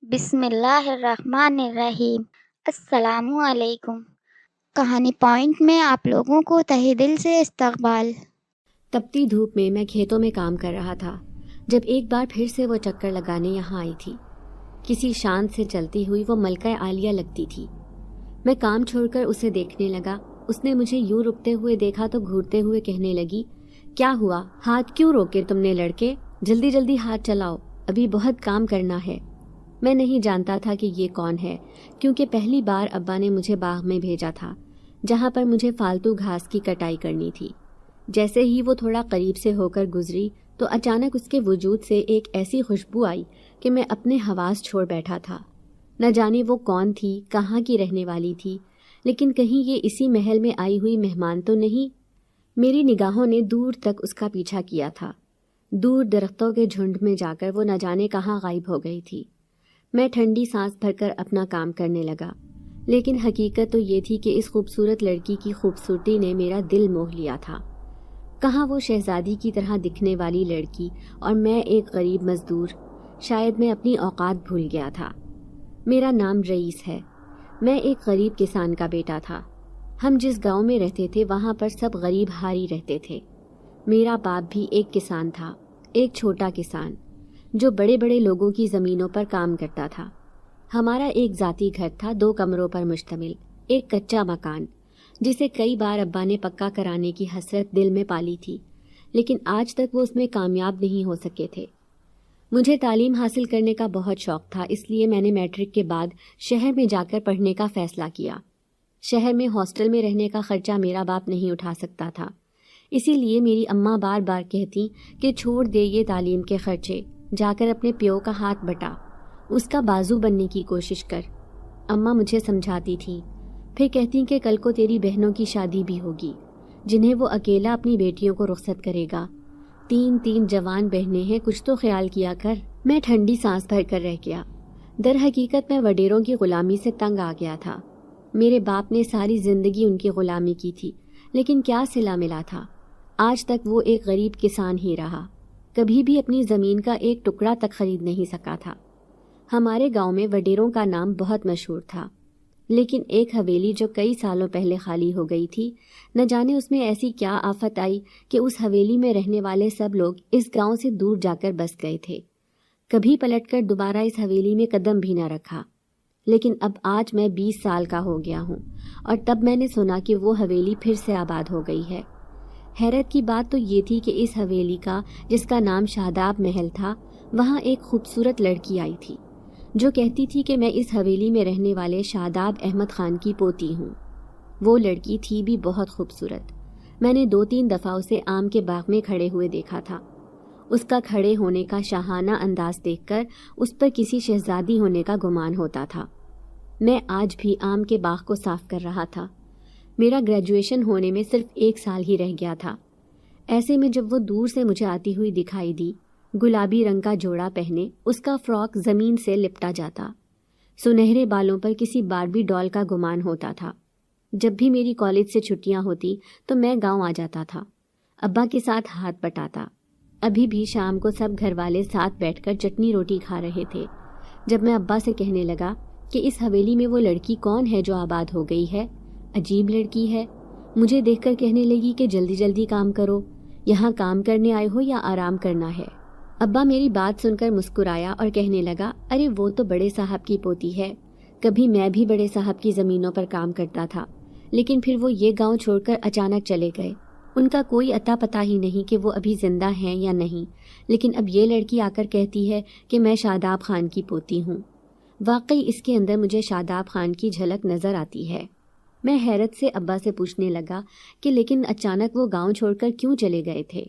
بسم اللہ الرحمن الرحیم۔ السلام علیکم۔ کہانی پوائنٹ میں آپ لوگوں کو تہہ دل سے استقبال۔ تپتی دھوپ میں میں کھیتوں میں کام کر رہا تھا جب ایک بار پھر سے وہ چکر لگانے یہاں آئی تھی۔ کسی شان سے چلتی ہوئی وہ ملکہ عالیہ لگتی تھی۔ میں کام چھوڑ کر اسے دیکھنے لگا۔ اس نے مجھے یوں رکتے ہوئے دیکھا تو گھورتے ہوئے کہنے لگی، کیا ہوا؟ ہاتھ کیوں روکے تم نے لڑکے؟ جلدی جلدی ہاتھ چلاؤ، ابھی بہت کام کرنا ہے۔ میں نہیں جانتا تھا کہ یہ کون ہے، کیونکہ پہلی بار ابا نے مجھے باغ میں بھیجا تھا جہاں پر مجھے فالتو گھاس کی کٹائی کرنی تھی۔ جیسے ہی وہ تھوڑا قریب سے ہو کر گزری تو اچانک اس کے وجود سے ایک ایسی خوشبو آئی کہ میں اپنے حواس چھوڑ بیٹھا تھا۔ نہ جانے وہ کون تھی، کہاں کی رہنے والی تھی، لیکن کہیں یہ اسی محل میں آئی ہوئی مہمان تو نہیں۔ میری نگاہوں نے دور تک اس کا پیچھا کیا تھا۔ دور درختوں کے جھنڈ میں جا کر وہ نہ جانے کہاں غائب ہو گئی تھی۔ میں ٹھنڈی سانس بھر کر اپنا کام کرنے لگا، لیکن حقیقت تو یہ تھی کہ اس خوبصورت لڑکی کی خوبصورتی نے میرا دل موہ لیا تھا۔ کہاں وہ شہزادی کی طرح دکھنے والی لڑکی اور میں ایک غریب مزدور۔ شاید میں اپنی اوقات بھول گیا تھا۔ میرا نام رئیس ہے۔ میں ایک غریب کسان کا بیٹا تھا۔ ہم جس گاؤں میں رہتے تھے وہاں پر سب غریب ہاری رہتے تھے۔ میرا باپ بھی ایک کسان تھا، ایک چھوٹا کسان جو بڑے بڑے لوگوں کی زمینوں پر کام کرتا تھا۔ ہمارا ایک ذاتی گھر تھا، 2 کمروں پر مشتمل، ایک کچا مکان جسے کئی بار ابا نے پکا کرانے کی حسرت دل میں پالی تھی، لیکن آج تک وہ اس میں کامیاب نہیں ہو سکے تھے۔ مجھے تعلیم حاصل کرنے کا بہت شوق تھا، اس لیے میں نے میٹرک کے بعد شہر میں جا کر پڑھنے کا فیصلہ کیا۔ شہر میں ہاسٹل میں رہنے کا خرچہ میرا باپ نہیں اٹھا سکتا تھا، اسی لیے میری اماں بار بار کہتی کہ چھوڑ دے یہ تعلیم کے خرچے، جا کر اپنے پیو کا ہاتھ بٹا، اس کا بازو بننے کی کوشش کر۔ اماں مجھے سمجھاتی تھیں، پھر کہتی کہ کل کو تیری بہنوں کی شادی بھی ہوگی جنہیں وہ اکیلا اپنی بیٹیوں کو رخصت کرے گا۔ 3 جوان بہنیں ہیں، کچھ تو خیال کیا کر۔ میں ٹھنڈی سانس بھر کر رہ گیا۔ در حقیقت میں وڈیروں کی غلامی سے تنگ آ گیا تھا۔ میرے باپ نے ساری زندگی ان کی غلامی کی تھی، لیکن کیا صلہ ملا تھا؟ آج تک وہ ایک غریب کسان ہی رہا، کبھی بھی اپنی زمین کا ایک ٹکڑا تک خرید نہیں سکا تھا۔ ہمارے گاؤں میں وڈیروں کا نام بہت مشہور تھا، لیکن ایک حویلی جو کئی سالوں پہلے خالی ہو گئی تھی، نہ جانے اس میں ایسی کیا آفت آئی کہ اس حویلی میں رہنے والے سب لوگ اس گاؤں سے دور جا کر بس گئے تھے۔ کبھی پلٹ کر دوبارہ اس حویلی میں قدم بھی نہ رکھا۔ لیکن اب آج میں 20 سال کا ہو گیا ہوں، اور تب میں نے سنا کہ وہ حویلی پھر سے آباد ہو گئی ہے۔ حیرت کی بات تو یہ تھی کہ اس حویلی کا، جس کا نام شاداب محل تھا، وہاں ایک خوبصورت لڑکی آئی تھی جو کہتی تھی کہ میں اس حویلی میں رہنے والے شاداب احمد خان کی پوتی ہوں۔ وہ لڑکی تھی بھی بہت خوبصورت۔ میں نے 2-3 دفعہ اسے آم کے باغ میں کھڑے ہوئے دیکھا تھا۔ اس کا کھڑے ہونے کا شاہانہ انداز دیکھ کر اس پر کسی شہزادی ہونے کا گمان ہوتا تھا۔ میں آج بھی آم کے باغ کو صاف کر رہا تھا۔ میرا گریجویشن ہونے میں صرف 1 سال ہی رہ گیا تھا۔ ایسے میں جب وہ دور سے مجھے آتی ہوئی دکھائی دی، گلابی رنگ کا جوڑا پہنے، اس کا فراک زمین سے لپٹا جاتا، سنہرے بالوں پر کسی باربی ڈال کا گمان ہوتا تھا۔ جب بھی میری کالج سے چھٹیاں ہوتی تو میں گاؤں آ جاتا تھا، ابا کے ساتھ ہاتھ بٹاتا۔ ابھی بھی شام کو سب گھر والے ساتھ بیٹھ کر چٹنی روٹی کھا رہے تھے جب میں ابا سے کہنے لگا کہ اس حویلی میں وہ لڑکی کون ہے جو آباد ہو گئی ہے؟ عجیب لڑکی ہے۔ مجھے دیکھ کر کہنے لگی کہ جلدی جلدی کام کرو، یہاں کام کرنے آئے ہو یا آرام کرنا ہے؟ ابا میری بات سن کر مسکرایا اور کہنے لگا، ارے وہ تو بڑے صاحب کی پوتی ہے، کبھی میں بھی بڑے صاحب کی زمینوں پر کام کرتا تھا، لیکن پھر وہ یہ گاؤں چھوڑ کر اچانک چلے گئے۔ ان کا کوئی اتا پتہ ہی نہیں کہ وہ ابھی زندہ ہیں یا نہیں، لیکن اب یہ لڑکی آ کر کہتی ہے کہ میں شاداب خان کی پوتی ہوں۔ واقعی اس کے اندر مجھے شاداب خان کی جھلک نظر آتی ہے۔ میں حیرت سے ابا سے پوچھنے لگا کہ لیکن اچانک وہ گاؤں چھوڑ کر کیوں چلے گئے تھے؟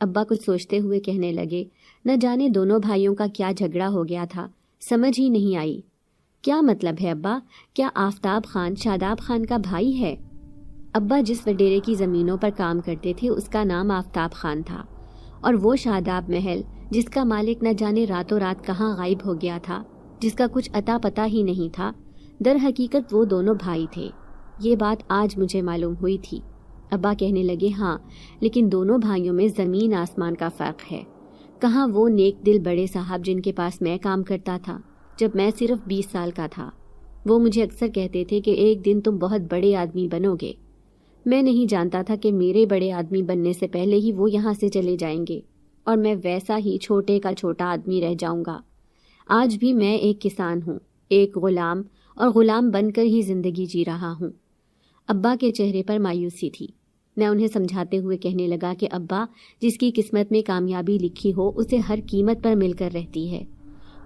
ابا کچھ سوچتے ہوئے کہنے لگے، نہ جانے دونوں بھائیوں کا کیا جھگڑا ہو گیا تھا، سمجھ ہی نہیں آئی۔ کیا مطلب ہے ابا؟ کیا آفتاب خان شاداب خان کا بھائی ہے؟ ابا جس وڈیرے کی زمینوں پر کام کرتے تھے اس کا نام آفتاب خان تھا، اور وہ شاداب محل جس کا مالک نہ جانے راتوں رات کہاں غائب ہو گیا تھا، جس کا کچھ اتا پتہ ہی نہیں تھا، در حقیقت وہ دونوں بھائی تھے۔ یہ بات آج مجھے معلوم ہوئی تھی۔ ابا کہنے لگے، ہاں لیکن دونوں بھائیوں میں زمین آسمان کا فرق ہے۔ کہاں وہ نیک دل بڑے صاحب جن کے پاس میں کام کرتا تھا، جب میں صرف 20 سال کا تھا۔ وہ مجھے اکثر کہتے تھے کہ ایک دن تم بہت بڑے آدمی بنو گے۔ میں نہیں جانتا تھا کہ میرے بڑے آدمی بننے سے پہلے ہی وہ یہاں سے چلے جائیں گے اور میں ویسا ہی چھوٹے کا چھوٹا آدمی رہ جاؤں گا۔ آج بھی میں ایک کسان ہوں، ایک غلام، اور غلام بن کر ہی زندگی جی رہا ہوں۔ ابا کے چہرے پر مایوسی تھی۔ میں انہیں سمجھاتے ہوئے کہنے لگا کہ ابا، جس کی قسمت میں کامیابی لکھی ہو اسے ہر قیمت پر مل کر رہتی ہے۔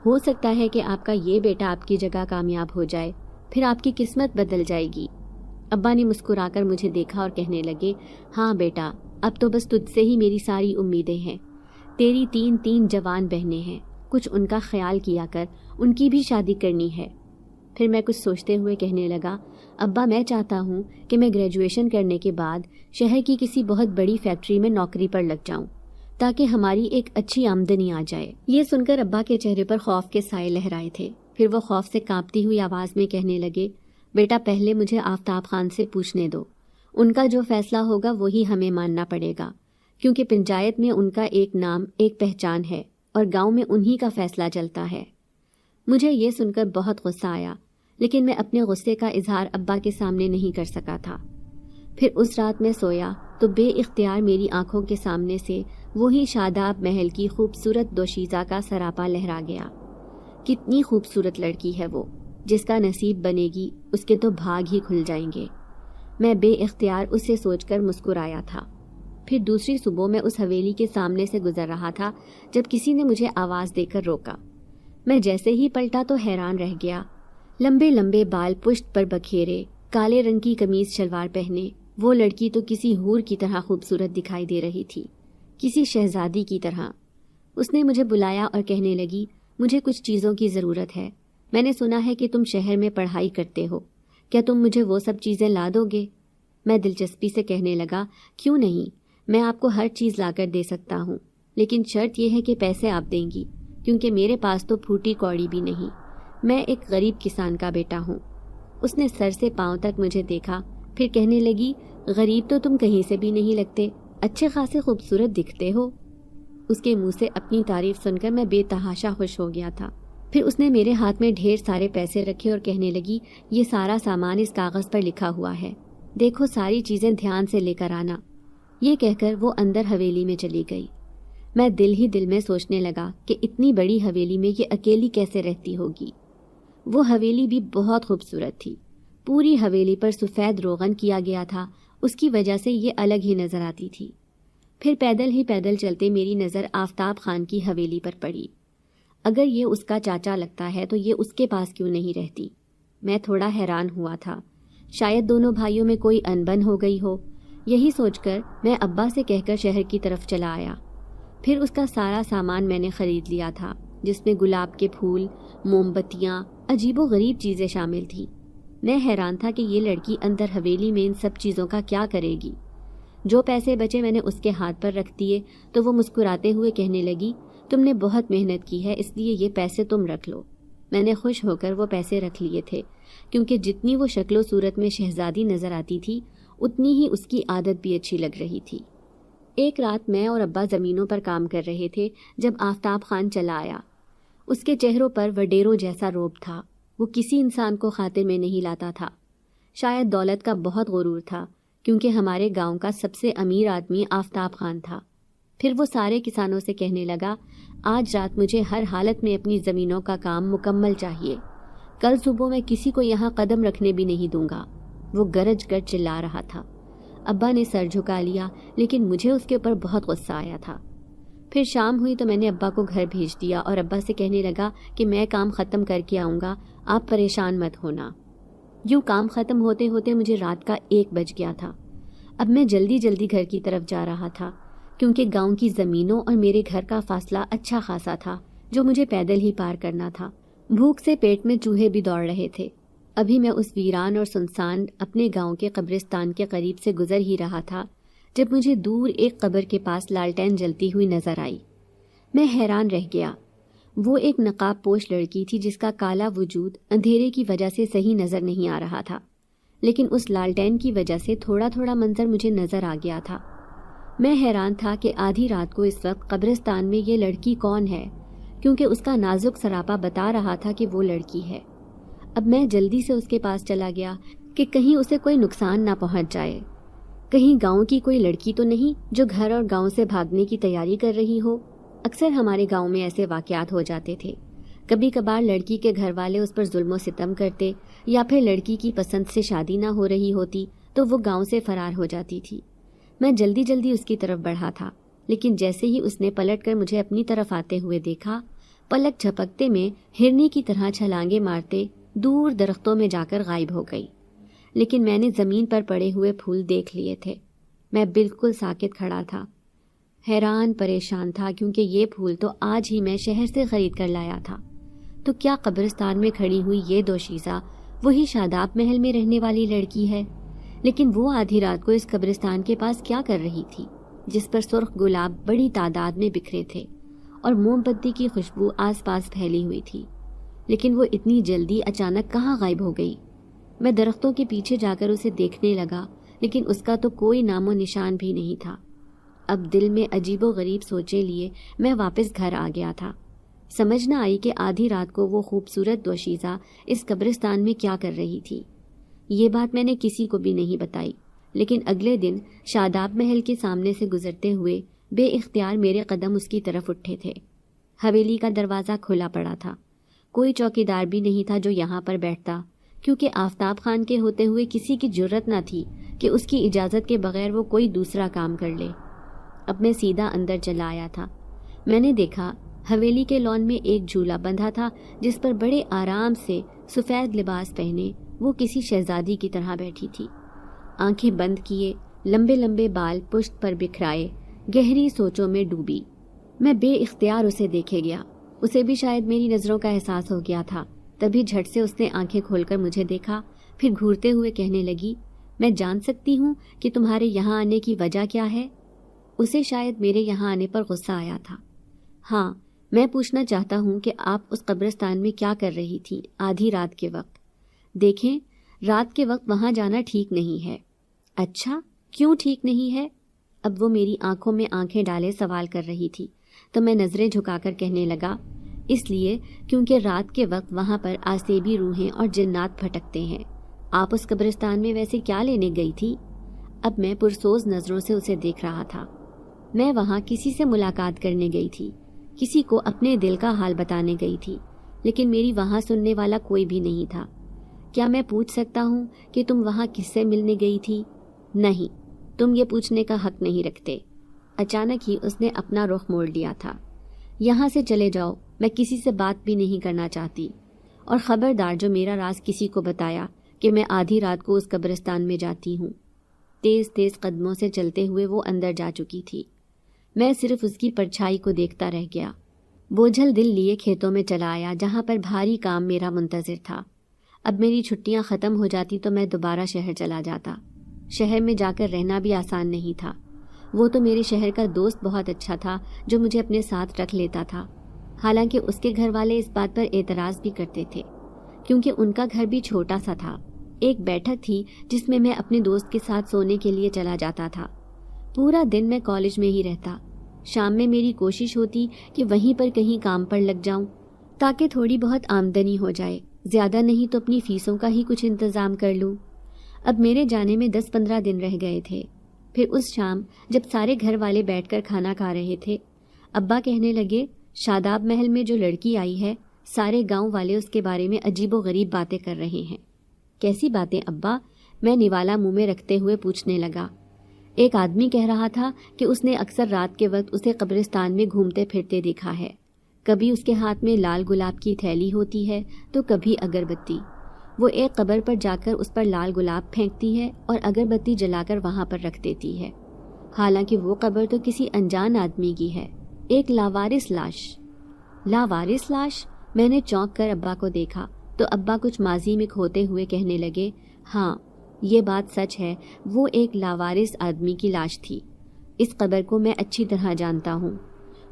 ہو سکتا ہے کہ آپ کا یہ بیٹا آپ کی جگہ کامیاب ہو جائے، پھر آپ کی قسمت بدل جائے گی۔ ابا نے مسکرا کر مجھے دیکھا اور کہنے لگے، ہاں بیٹا، اب تو بس تجھ سے ہی میری ساری امیدیں ہیں۔ تیری تین جوان بہنیں ہیں، کچھ ان کا خیال کیا کر، ان کی بھی شادی کرنی ہے۔ پھر میں کچھ سوچتے ہوئے کہنے لگا، ابا میں چاہتا ہوں کہ میں گریجویشن کرنے کے بعد شہر کی کسی بہت بڑی فیکٹری میں نوکری پر لگ جاؤں تاکہ ہماری ایک اچھی آمدنی آ جائے۔ یہ سن کر ابا کے چہرے پر خوف کے سائے لہرائے تھے۔ پھر وہ خوف سے کانپتی ہوئی آواز میں کہنے لگے، بیٹا پہلے مجھے آفتاب خان سے پوچھنے دو، ان کا جو فیصلہ ہوگا وہی ہمیں ماننا پڑے گا، کیونکہ پنچایت میں ان کا ایک نام، ایک پہچان ہے اور گاؤں میں انہی کا فیصلہ چلتا ہے۔ مجھے یہ سن کر بہت غصہ آیا، لیکن میں اپنے غصے کا اظہار ابا کے سامنے نہیں کر سکا تھا۔ پھر اس رات میں سویا تو بے اختیار میری آنکھوں کے سامنے سے وہی شاداب محل کی خوبصورت دوشیزہ کا سراپا لہرا گیا۔ کتنی خوبصورت لڑکی ہے وہ، جس کا نصیب بنے گی اس کے تو بھاگ ہی کھل جائیں گے۔ میں بے اختیار اسے سوچ کر مسکرایا تھا۔ پھر دوسری صبح میں اس حویلی کے سامنے سے گزر رہا تھا جب کسی نے مجھے آواز دے کر روکا۔ میں جیسے ہی پلٹا تو حیران رہ گیا۔ لمبے لمبے بال پشت پر بکھیرے، کالے رنگ کی قمیض شلوار پہنے، وہ لڑکی تو کسی حور کی طرح خوبصورت دکھائی دے رہی تھی، کسی شہزادی کی طرح۔ اس نے مجھے بلایا اور کہنے لگی، مجھے کچھ چیزوں کی ضرورت ہے۔ میں نے سنا ہے کہ تم شہر میں پڑھائی کرتے ہو، کیا تم مجھے وہ سب چیزیں لا دو گے؟ میں دلچسپی سے کہنے لگا، کیوں نہیں، میں آپ کو ہر چیز لا کر دے سکتا ہوں، لیکن شرط یہ ہے کہ پیسے آپ دیں گی، کیونکہ میرے پاس تو پھوٹی کوڑی بھی نہیں، میں ایک غریب کسان کا بیٹا ہوں۔ اس نے سر سے پاؤں تک مجھے دیکھا، پھر کہنے لگی، غریب تو تم کہیں سے بھی نہیں لگتے، اچھے خاصے خوبصورت دکھتے ہو۔ اس کے منہ سے اپنی تعریف سن کر میں بے تحاشا خوش ہو گیا تھا۔ پھر اس نے میرے ہاتھ میں ڈھیر سارے پیسے رکھے اور کہنے لگی، یہ سارا سامان اس کاغذ پر لکھا ہوا ہے، دیکھو ساری چیزیں دھیان سے لے کر آنا۔ یہ کہہ کر وہ اندر حویلی میں چلی گئی۔ میں دل ہی دل میں سوچنے لگا کہ اتنی بڑی حویلی میں یہ اکیلی کیسے رہتی ہوگی۔ وہ حویلی بھی بہت خوبصورت تھی، پوری حویلی پر سفید روغن کیا گیا تھا، اس کی وجہ سے یہ الگ ہی نظر آتی تھی۔ پھر پیدل ہی پیدل چلتے میری نظر آفتاب خان کی حویلی پر پڑی۔ اگر یہ اس کا چاچا لگتا ہے تو یہ اس کے پاس کیوں نہیں رہتی؟ میں تھوڑا حیران ہوا تھا، شاید دونوں بھائیوں میں کوئی انبن ہو گئی ہو۔ یہی سوچ کر میں ابا سے کہہ کر شہر کی طرف چلا آیا۔ پھر اس کا سارا سامان میں نے خرید لیا تھا، جس میں گلاب کے پھول، موم بتیاں، عجیب و غریب چیزیں شامل تھیں۔ میں حیران تھا کہ یہ لڑکی اندر حویلی میں ان سب چیزوں کا کیا کرے گی۔ جو پیسے بچے میں نے اس کے ہاتھ پر رکھ دیے تو وہ مسکراتے ہوئے کہنے لگی، تم نے بہت محنت کی ہے، اس لیے یہ پیسے تم رکھ لو۔ میں نے خوش ہو کر وہ پیسے رکھ لیے تھے، کیونکہ جتنی وہ شکل و صورت میں شہزادی نظر آتی تھی اتنی ہی اس کی عادت بھی اچھی لگ رہی تھی۔ ایک رات میں اور ابا زمینوں پر کام کر رہے تھے جب آفتاب خان چلا آیا۔ اس کے چہروں پر وڈیروں جیسا روب تھا، وہ کسی انسان کو خاطر میں نہیں لاتا تھا۔ شاید دولت کا بہت غرور تھا، کیونکہ ہمارے گاؤں کا سب سے امیر آدمی آفتاب خان تھا۔ پھر وہ سارے کسانوں سے کہنے لگا، آج رات مجھے ہر حالت میں اپنی زمینوں کا کام مکمل چاہیے، کل صبح میں کسی کو یہاں قدم رکھنے بھی نہیں دوں گا۔ وہ گرج کر چلا رہا تھا۔ ابا نے سر جھکا لیا، لیکن مجھے اس کے اوپر بہت غصہ آیا تھا۔ پھر شام ہوئی تو میں نے ابا کو گھر بھیج دیا اور ابا سے کہنے لگا کہ میں کام ختم کر کے آؤں گا، آپ پریشان مت ہونا۔ یوں کام ختم ہوتے ہوتے مجھے رات کا 1 بج گیا تھا۔ اب میں جلدی جلدی گھر کی طرف جا رہا تھا، کیونکہ گاؤں کی زمینوں اور میرے گھر کا فاصلہ اچھا خاصا تھا جو مجھے پیدل ہی پار کرنا تھا۔ بھوک سے پیٹ میں چوہے بھی دوڑ رہے تھے۔ ابھی میں اس ویران اور سنسان اپنے گاؤں کے قبرستان کے قریب سے گزر ہی رہا تھا جب مجھے دور ایک قبر کے پاس لالٹین جلتی ہوئی نظر آئی۔ میں حیران رہ گیا۔ وہ ایک نقاب پوش لڑکی تھی جس کا کالا وجود اندھیرے کی وجہ سے صحیح نظر نہیں آ رہا تھا، لیکن اس لالٹین کی وجہ سے تھوڑا تھوڑا منظر مجھے نظر آ گیا تھا۔ میں حیران تھا کہ آدھی رات کو اس وقت قبرستان میں یہ لڑکی کون ہے، کیونکہ اس کا نازک سراپا بتا رہا تھا کہ وہ لڑکی ہے۔ اب میں جلدی سے اس کے پاس چلا گیا کہ کہیں اسے کوئی نقصان نہ پہنچ جائے، کہیں گاؤں کی کوئی لڑکی تو نہیں جو گھر اور گاؤں سے بھاگنے کی تیاری کر رہی ہو۔ اکثر ہمارے گاؤں میں ایسے واقعات ہو جاتے تھے۔ کبھی کبھار لڑکی کے گھر والے اس پر ظلم و ستم کرتے، یا پھر لڑکی کی پسند سے شادی نہ ہو رہی ہوتی تو وہ گاؤں سے فرار ہو جاتی تھی۔ میں جلدی جلدی اس کی طرف بڑھا تھا، لیکن جیسے ہی اس نے پلٹ کر مجھے اپنی طرف آتے ہوئے دیکھا، پلک جھپکتے میں ہرنی کی طرح چھلانگیں مارتے دور درختوں میں جا کر غائب ہو گئی۔ لیکن میں نے زمین پر پڑے ہوئے پھول دیکھ لیے تھے۔ میں بالکل ساکت کھڑا تھا، حیران پریشان تھا، کیونکہ یہ پھول تو آج ہی میں شہر سے خرید کر لایا تھا۔ تو کیا قبرستان میں کھڑی ہوئی یہ دوشیزہ وہی شاداب محل میں رہنے والی لڑکی ہے؟ لیکن وہ آدھی رات کو اس قبرستان کے پاس کیا کر رہی تھی، جس پر سرخ گلاب بڑی تعداد میں بکھرے تھے اور موم بتی کی خوشبو آس پاس پھیلی ہوئی تھی؟ لیکن وہ اتنی جلدی اچانک کہاں غائب ہو گئی؟ میں درختوں کے پیچھے جا کر اسے دیکھنے لگا، لیکن اس کا تو کوئی نام و نشان بھی نہیں تھا۔ اب دل میں عجیب و غریب سوچیں لیے میں واپس گھر آ گیا تھا۔ سمجھ نہ آئی کہ آدھی رات کو وہ خوبصورت دوشیزہ اس قبرستان میں کیا کر رہی تھی۔ یہ بات میں نے کسی کو بھی نہیں بتائی، لیکن اگلے دن شاداب محل کے سامنے سے گزرتے ہوئے بے اختیار میرے قدم اس کی طرف اٹھے تھے۔ حویلی کا دروازہ کھلا پڑا تھا، کوئی چوکیدار بھی نہیں تھا جو یہاں پر بیٹھتا، کیونکہ آفتاب خان کے ہوتے ہوئے کسی کی جرت نہ تھی کہ اس کی اجازت کے بغیر وہ کوئی دوسرا کام کر لے۔ اب میں سیدھا اندر چلا آیا تھا۔ میں نے دیکھا حویلی کے لان میں ایک جھولا بندھا تھا، جس پر بڑے آرام سے سفید لباس پہنے وہ کسی شہزادی کی طرح بیٹھی تھی، آنکھیں بند کیے، لمبے لمبے بال پشت پر بکھرائے، گہری سوچوں میں ڈوبی۔ میں بے اختیار اسے دیکھے گیا۔ اسے بھی شاید میری نظروں کا احساس ہو گیا تھا، تبھی جھٹ سے اس نے آنکھیں کھول کر مجھے دیکھا، پھر گھورتے ہوئے کہنے لگی، میں جان سکتی ہوں کہ تمہارے یہاں آنے کی وجہ کیا ہے؟ اسے شاید میرے یہاں آنے پر غصہ آیا تھا۔ ہاں، میں پوچھنا چاہتا ہوں کہ آپ اس قبرستان میں کیا کر رہی تھی آدھی رات کے وقت؟ دیکھیں، رات کے وقت وہاں جانا ٹھیک نہیں ہے۔ اچھا، کیوں ٹھیک نہیں ہے؟ اب وہ میری آنکھوں میں آنکھیں ڈالے سوال کر رہی تھی، تو میں نظریں جھکا کر کہنے لگا، اس لیے کیونکہ رات کے وقت وہاں پر آسیبی روحیں اور جنات پھٹکتے ہیں۔ آپ اس قبرستان میں ویسے کیا لینے گئی تھی؟ اب میں پرسوز نظروں سے اسے دیکھ رہا تھا۔ میں وہاں کسی سے ملاقات کرنے گئی تھی، کسی کو اپنے دل کا حال بتانے گئی تھی، لیکن میری وہاں سننے والا کوئی بھی نہیں تھا۔ کیا میں پوچھ سکتا ہوں کہ تم وہاں کس سے ملنے گئی تھی؟ نہیں، تم یہ پوچھنے کا حق نہیں رکھتے۔ اچانک ہی اس نے اپنا رخ موڑ لیا تھا۔ یہاں سے چلے جاؤ، میں کسی سے بات بھی نہیں کرنا چاہتی، اور خبردار جو میرا راز کسی کو بتایا کہ میں آدھی رات کو اس قبرستان میں جاتی ہوں۔ تیز تیز قدموں سے چلتے ہوئے وہ اندر جا چکی تھی۔ میں صرف اس کی پرچھائی کو دیکھتا رہ گیا۔ بوجھل دل لیے کھیتوں میں چلا آیا، جہاں پر بھاری کام میرا منتظر تھا۔ اب میری چھٹیاں ختم ہو جاتی تو میں دوبارہ شہر چلا جاتا۔ شہر میں جا کر رہنا بھی آسان نہیں تھا۔ وہ تو میرے شہر کا دوست بہت اچھا تھا جو مجھے اپنے ساتھ رکھ لیتا تھا، حالانکہ اس کے گھر والے اس بات پر اعتراض بھی کرتے تھے، کیونکہ ان کا گھر بھی چھوٹا سا تھا۔ ایک بیٹھک تھی جس میں اپنے دوست کے ساتھ سونے کے لیے چلا جاتا تھا۔ پورا دن میں کالج میں ہی رہتا۔ شام میں میری کوشش ہوتی کہ وہیں پر کہیں کام پر لگ جاؤں تاکہ تھوڑی بہت آمدنی ہو جائے، زیادہ نہیں تو اپنی فیسوں کا ہی کچھ انتظام کر لوں۔ اب میرے جانے میں 10-15 دن رہ گئے تھے۔ پھر اس شام جب سارے گھر والے بیٹھ کر کھانا کھا رہے تھے، ابا کہنے لگے، شاداب محل میں جو لڑکی آئی ہے، سارے گاؤں والے اس کے بارے میں عجیب و غریب باتیں کر رہے ہیں۔ کیسی باتیں ابا؟ میں نوالا منہ میں رکھتے ہوئے پوچھنے لگا۔ ایک آدمی کہہ رہا تھا کہ اس نے اکثر رات کے وقت اسے قبرستان میں گھومتے پھرتے دیکھا ہے۔ کبھی اس کے ہاتھ میں لال گلاب کی تھیلی ہوتی ہے تو کبھی اگربتی۔ وہ ایک قبر پر جا کر اس پر لال گلاب پھینکتی ہے اور اگربتی جلا کر وہاں پر رکھ دیتی ہے، حالانکہ وہ قبر تو کسی انجان آدمی کی ہے، ایک لاوارث لاش۔ لاوارث لاش؟ میں نے چونک کر ابا کو دیکھا تو ابا کچھ ماضی میں کھوتے ہوئے کہنے لگے، ہاں یہ بات سچ ہے، وہ ایک لاوارث آدمی کی لاش تھی۔ اس قبر کو میں اچھی طرح جانتا ہوں۔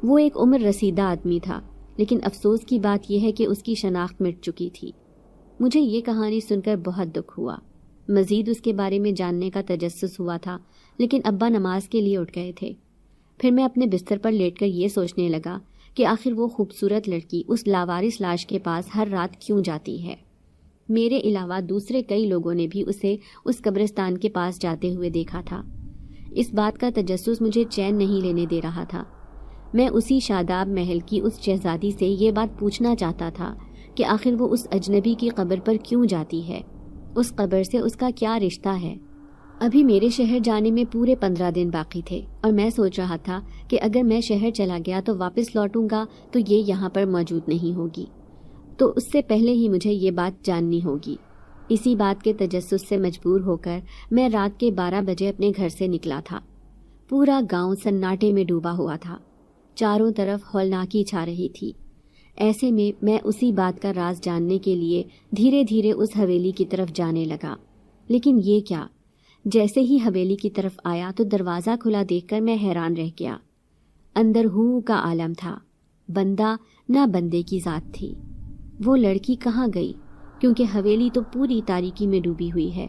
وہ ایک عمر رسیدہ آدمی تھا، لیکن افسوس کی بات یہ ہے کہ اس کی شناخت مٹ چکی تھی۔ مجھے یہ کہانی سن کر بہت دکھ ہوا۔ مزید اس کے بارے میں جاننے کا تجسس ہوا تھا، لیکن ابا نماز کے لیے اٹھ گئے تھے۔ پھر میں اپنے بستر پر لیٹ کر یہ سوچنے لگا کہ آخر وہ خوبصورت لڑکی اس لاوارث لاش کے پاس ہر رات کیوں جاتی ہے۔ میرے علاوہ دوسرے کئی لوگوں نے بھی اسے اس قبرستان کے پاس جاتے ہوئے دیکھا تھا۔ اس بات کا تجسس مجھے چین نہیں لینے دے رہا تھا۔ میں اسی شاداب محل کی اس شہزادی سے یہ بات پوچھنا چاہتا تھا کہ آخر وہ اس اجنبی کی قبر پر کیوں جاتی ہے، اس قبر سے اس کا کیا رشتہ ہے۔ ابھی میرے شہر جانے میں پورے 15 دن باقی تھے اور میں سوچ رہا تھا کہ اگر میں شہر چلا گیا تو واپس لوٹوں گا تو یہ یہاں پر موجود نہیں ہوگی، تو اس سے پہلے ہی مجھے یہ بات جاننی ہوگی۔ اسی بات کے تجسس سے مجبور ہو کر میں رات کے 12 بجے اپنے گھر سے نکلا تھا۔ پورا گاؤں سناٹے میں ڈوبا ہوا تھا، چاروں طرف ہولناکی چھا رہی تھی۔ ایسے میں اسی بات کا راز جاننے کے لیے دھیرے دھیرے اس حویلی کی طرف جانے لگا۔ لیکن یہ کیا، جیسے ہی حویلی کی طرف آیا تو دروازہ کھلا دیکھ کر میں حیران رہ گیا۔ اندر ہو کا عالم تھا، بندہ نہ بندے کی ذات تھی۔ وہ لڑکی کہاں گئی؟ کیونکہ حویلی تو پوری تاریکی میں ڈوبی ہوئی ہے۔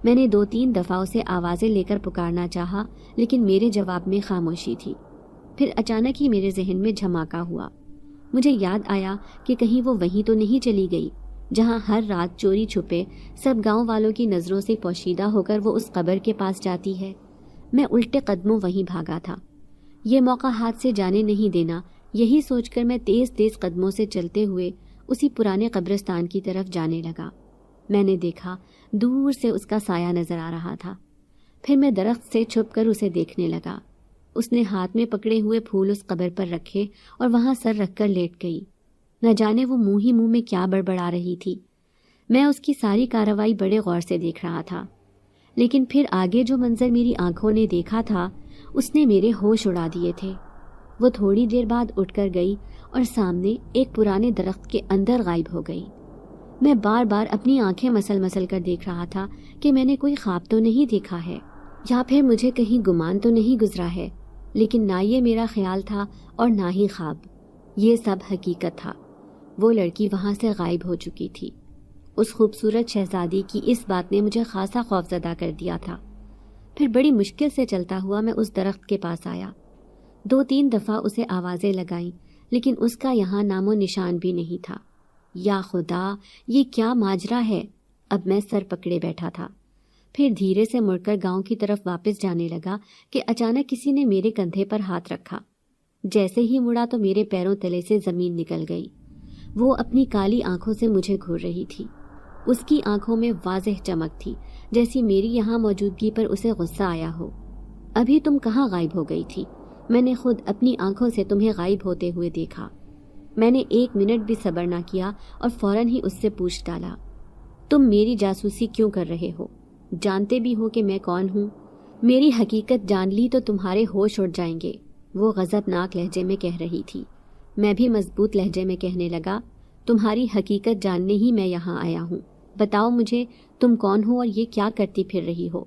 میں نے 2-3 دفعہ اسے آوازیں لے کر پکارنا چاہا، لیکن میرے جواب میں خاموشی تھی۔ پھر اچانک ہی میرے ذہن میں جھماکا ہوا۔ مجھے یاد آیا کہ کہیں وہ وہیں تو نہیں چلی گئی جہاں ہر رات چوری چھپے سب گاؤں والوں کی نظروں سے پوشیدہ ہو کر وہ اس قبر کے پاس جاتی ہے۔ میں الٹے قدموں وہیں بھاگا تھا۔ یہ موقع ہاتھ سے جانے نہیں دینا، یہی سوچ کر میں تیز تیز قدموں سے چلتے ہوئے اسی پرانے قبرستان کی طرف جانے لگا۔ میں نے دیکھا دور سے اس کا سایہ نظر آ رہا تھا۔ پھر میں درخت سے چھپ کر اسے دیکھنے لگا۔ اس نے ہاتھ میں پکڑے ہوئے پھول اس قبر پر رکھے اور وہاں سر رکھ کر لیٹ گئی۔ نہ جانے وہ منہ ہی منہ میں کیا بڑبڑا رہی تھی۔ میں اس کی ساری کارروائی بڑے غور سے دیکھ رہا تھا، لیکن پھر آگے جو منظر میری آنکھوں نے دیکھا تھا اس نے میرے ہوش اڑا دیے تھے۔ وہ تھوڑی دیر بعد اٹھ کر گئی اور سامنے ایک پرانے درخت کے اندر غائب ہو گئی۔ میں بار بار اپنی آنکھیں مسل مسل کر دیکھ رہا تھا کہ میں نے کوئی خواب تو نہیں دیکھا ہے یا پھر مجھے کہیں گمان تو نہیں گزرا ہے، لیکن نہ یہ میرا خیال تھا اور نہ ہی خواب، یہ سب حقیقت تھا۔ وہ لڑکی وہاں سے غائب ہو چکی تھی۔ اس خوبصورت شہزادی کی اس بات نے مجھے خاصا خوفزدہ کر دیا تھا۔ پھر بڑی مشکل سے چلتا ہوا میں اس درخت کے پاس آیا۔ 2-3 دفعہ اسے آوازیں لگائیں، لیکن اس کا یہاں نام و نشان بھی نہیں تھا۔ یا خدا، یہ کیا ماجرا ہے؟ اب میں سر پکڑے بیٹھا تھا۔ پھر دھیرے سے مڑ کر گاؤں کی طرف واپس جانے لگا کہ اچانک کسی نے میرے کندھے پر ہاتھ رکھا۔ جیسے ہی مڑا تو میرے پیروں تلے سے زمین نکل گئی۔ وہ اپنی کالی آنکھوں سے مجھے گھور رہی تھی۔ اس کی آنکھوں میں واضح چمک تھی، جیسی میری یہاں موجودگی پر اسے غصہ آیا ہو۔ ابھی تم کہاں غائب ہو گئی تھی؟ میں نے خود اپنی آنکھوں سے تمہیں غائب ہوتے ہوئے دیکھا۔ میں نے 1 منٹ بھی صبر نہ کیا اور فوراً ہی اس سے پوچھ ڈالا، تم میری جاسوسی کیوں کر رہے ہو؟ جانتے بھی ہو کہ میں کون ہوں؟ میری حقیقت جان لی تو تمہارے ہوش اڑ جائیں گے، وہ غضبناک لہجے میں کہہ رہی تھی۔ میں بھی مضبوط لہجے میں کہنے لگا، تمہاری حقیقت جاننے ہی میں یہاں آیا ہوں۔ بتاؤ مجھے تم کون ہو اور یہ کیا کرتی پھر رہی ہو؟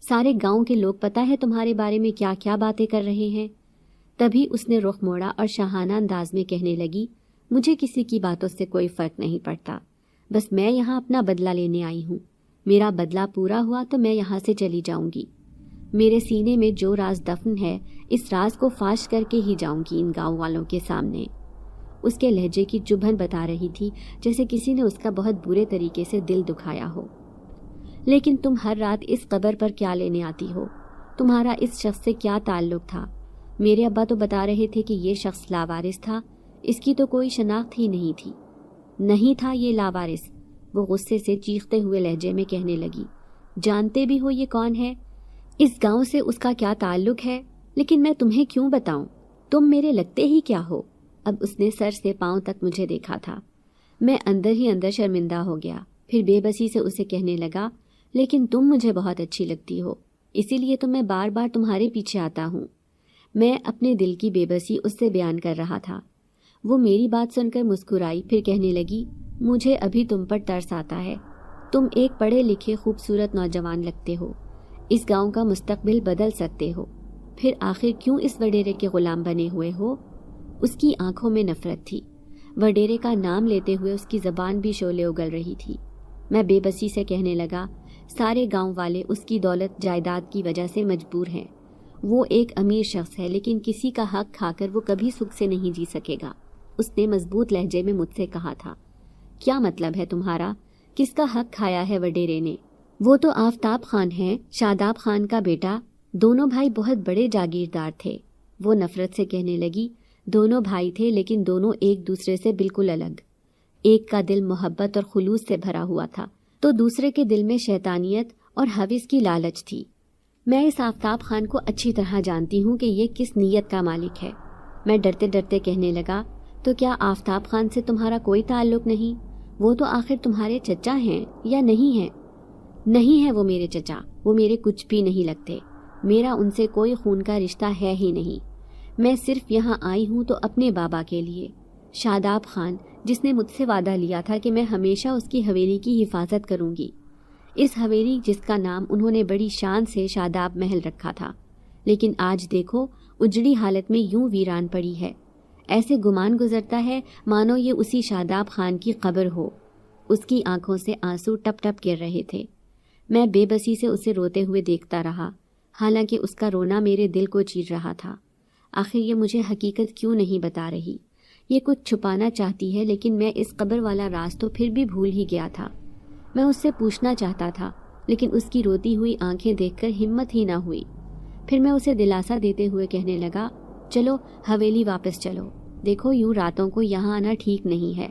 سارے گاؤں کے لوگ پتہ ہے تمہارے بارے میں کیا کیا باتیں کر رہے ہیں۔ تبھی اس نے رخ موڑا اور شاہانہ انداز میں کہنے لگی، مجھے کسی کی باتوں سے کوئی فرق نہیں پڑتا، بس میں یہاں اپنا بدلہ لینے آئی ہوں۔ میرا بدلہ پورا ہوا تو میں یہاں سے چلی جاؤں گی۔ میرے سینے میں جو راز دفن ہے اس راز کو فاش کر کے ہی جاؤں گی ان گاؤں والوں کے سامنے۔ اس کے لہجے کی چبھن بتا رہی تھی جیسے کسی نے اس کا بہت برے طریقے سے دل دکھایا ہو۔ لیکن تم ہر رات اس قبر پر کیا لینے آتی ہو؟ تمہارا اس شخص سے کیا تعلق تھا؟ میرے ابا تو بتا رہے تھے کہ یہ شخص لاوارث تھا، اس کی تو کوئی شناخت ہی نہیں تھی۔ نہیں تھا یہ لاوارث، وہ غصے سے چیختے ہوئے لہجے میں کہنے لگی۔ جانتے بھی ہو یہ کون ہے؟ اس گاؤں سے اس کا کیا تعلق ہے؟ لیکن میں تمہیں کیوں بتاؤں؟ تم میرے لگتے ہی کیا ہو؟ اب اس نے سر سے پاؤں تک مجھے دیکھا تھا۔ میں اندر ہی اندر شرمندہ ہو گیا، پھر بے بسی سے اسے کہنے لگا، لیکن تم مجھے بہت اچھی لگتی ہو، اسی لیے تو میں بار بار تمہارے پیچھے آتا ہوں۔ میں اپنے دل کی بے بسی اس سے بیان کر رہا تھا۔ وہ میری بات سن کر مسکرائی، پھر کہنے لگی، مجھے ابھی تم پر ترس آتا ہے۔ تم ایک پڑھے لکھے خوبصورت نوجوان لگتے ہو، اس گاؤں کا مستقبل بدل سکتے ہو، پھر آخر کیوں اس وڈیرے کے غلام بنے ہوئے ہو؟ اس کی آنکھوں میں نفرت تھی، وڈیرے کا نام لیتے ہوئے اس کی زبان بھی شعلے اگل رہی تھی۔ میں بے بسی سے کہنے لگا، سارے گاؤں والے اس کی دولت جائیداد کی وجہ سے مجبور ہیں، وہ ایک امیر شخص ہے لیکن کسی کا حق کھا کر وہ کبھی سکھ سے نہیں جی سکے گا، اس نے مضبوط لہجے میں مجھ سے کہا تھا۔ کیا مطلب ہے تمہارا؟ کس کا حق کھایا ہے وڈیرے نے؟ وہ تو آفتاب خان ہے، شاداب خان کا بیٹا۔ دونوں بھائی بہت بڑے جاگیردار تھے، وہ نفرت سے کہنے لگی۔ دونوں بھائی تھے لیکن دونوں ایک دوسرے سے بالکل الگ۔ ایک کا دل محبت اور خلوص سے بھرا ہوا تھا تو دوسرے کے دل میں شیطانیت اور ہوس کی لالچ تھی۔ میں اس آفتاب خان کو اچھی طرح جانتی ہوں کہ یہ کس نیت کا مالک ہے۔ میں ڈرتے ڈرتے کہنے لگا، تو کیا آفتاب خان سے تمہارا کوئی تعلق نہیں؟ وہ تو آخر تمہارے چچا ہیں یا نہیں ہیں؟ نہیں ہے وہ میرے چچا، وہ میرے کچھ بھی نہیں لگتے، میرا ان سے کوئی خون کا رشتہ ہے ہی نہیں۔ میں صرف یہاں آئی ہوں تو اپنے بابا کے لیے، شاداب خان، جس نے مجھ سے وعدہ لیا تھا کہ میں ہمیشہ اس کی حویلی کی حفاظت کروں گی۔ اس حویلی جس کا نام انہوں نے بڑی شان سے شاداب محل رکھا تھا، لیکن آج دیکھو اجڑی حالت میں یوں ویران پڑی ہے۔ ایسے گمان گزرتا ہے مانو یہ اسی شاداب خان کی قبر ہو۔ اس کی آنکھوں سے آنسو ٹپ ٹپ گر رہے تھے۔ میں بے بسی سے اسے روتے ہوئے دیکھتا رہا، حالانکہ اس کا رونا میرے دل کو چیر رہا تھا۔ آخر یہ مجھے حقیقت کیوں نہیں بتا رہی؟ یہ کچھ چھپانا چاہتی ہے، لیکن میں اس قبر والا راز تو پھر بھی بھول ہی گیا تھا۔ میں اس سے پوچھنا چاہتا تھا، لیکن اس کی روتی ہوئی آنکھیں دیکھ کر ہمت ہی نہ ہوئی۔ پھر میں اسے دلاسا دیتے ہوئے کہنے لگا، چلو حویلی واپس چلو، دیکھو یوں راتوں کو یہاں آنا ٹھیک نہیں ہے۔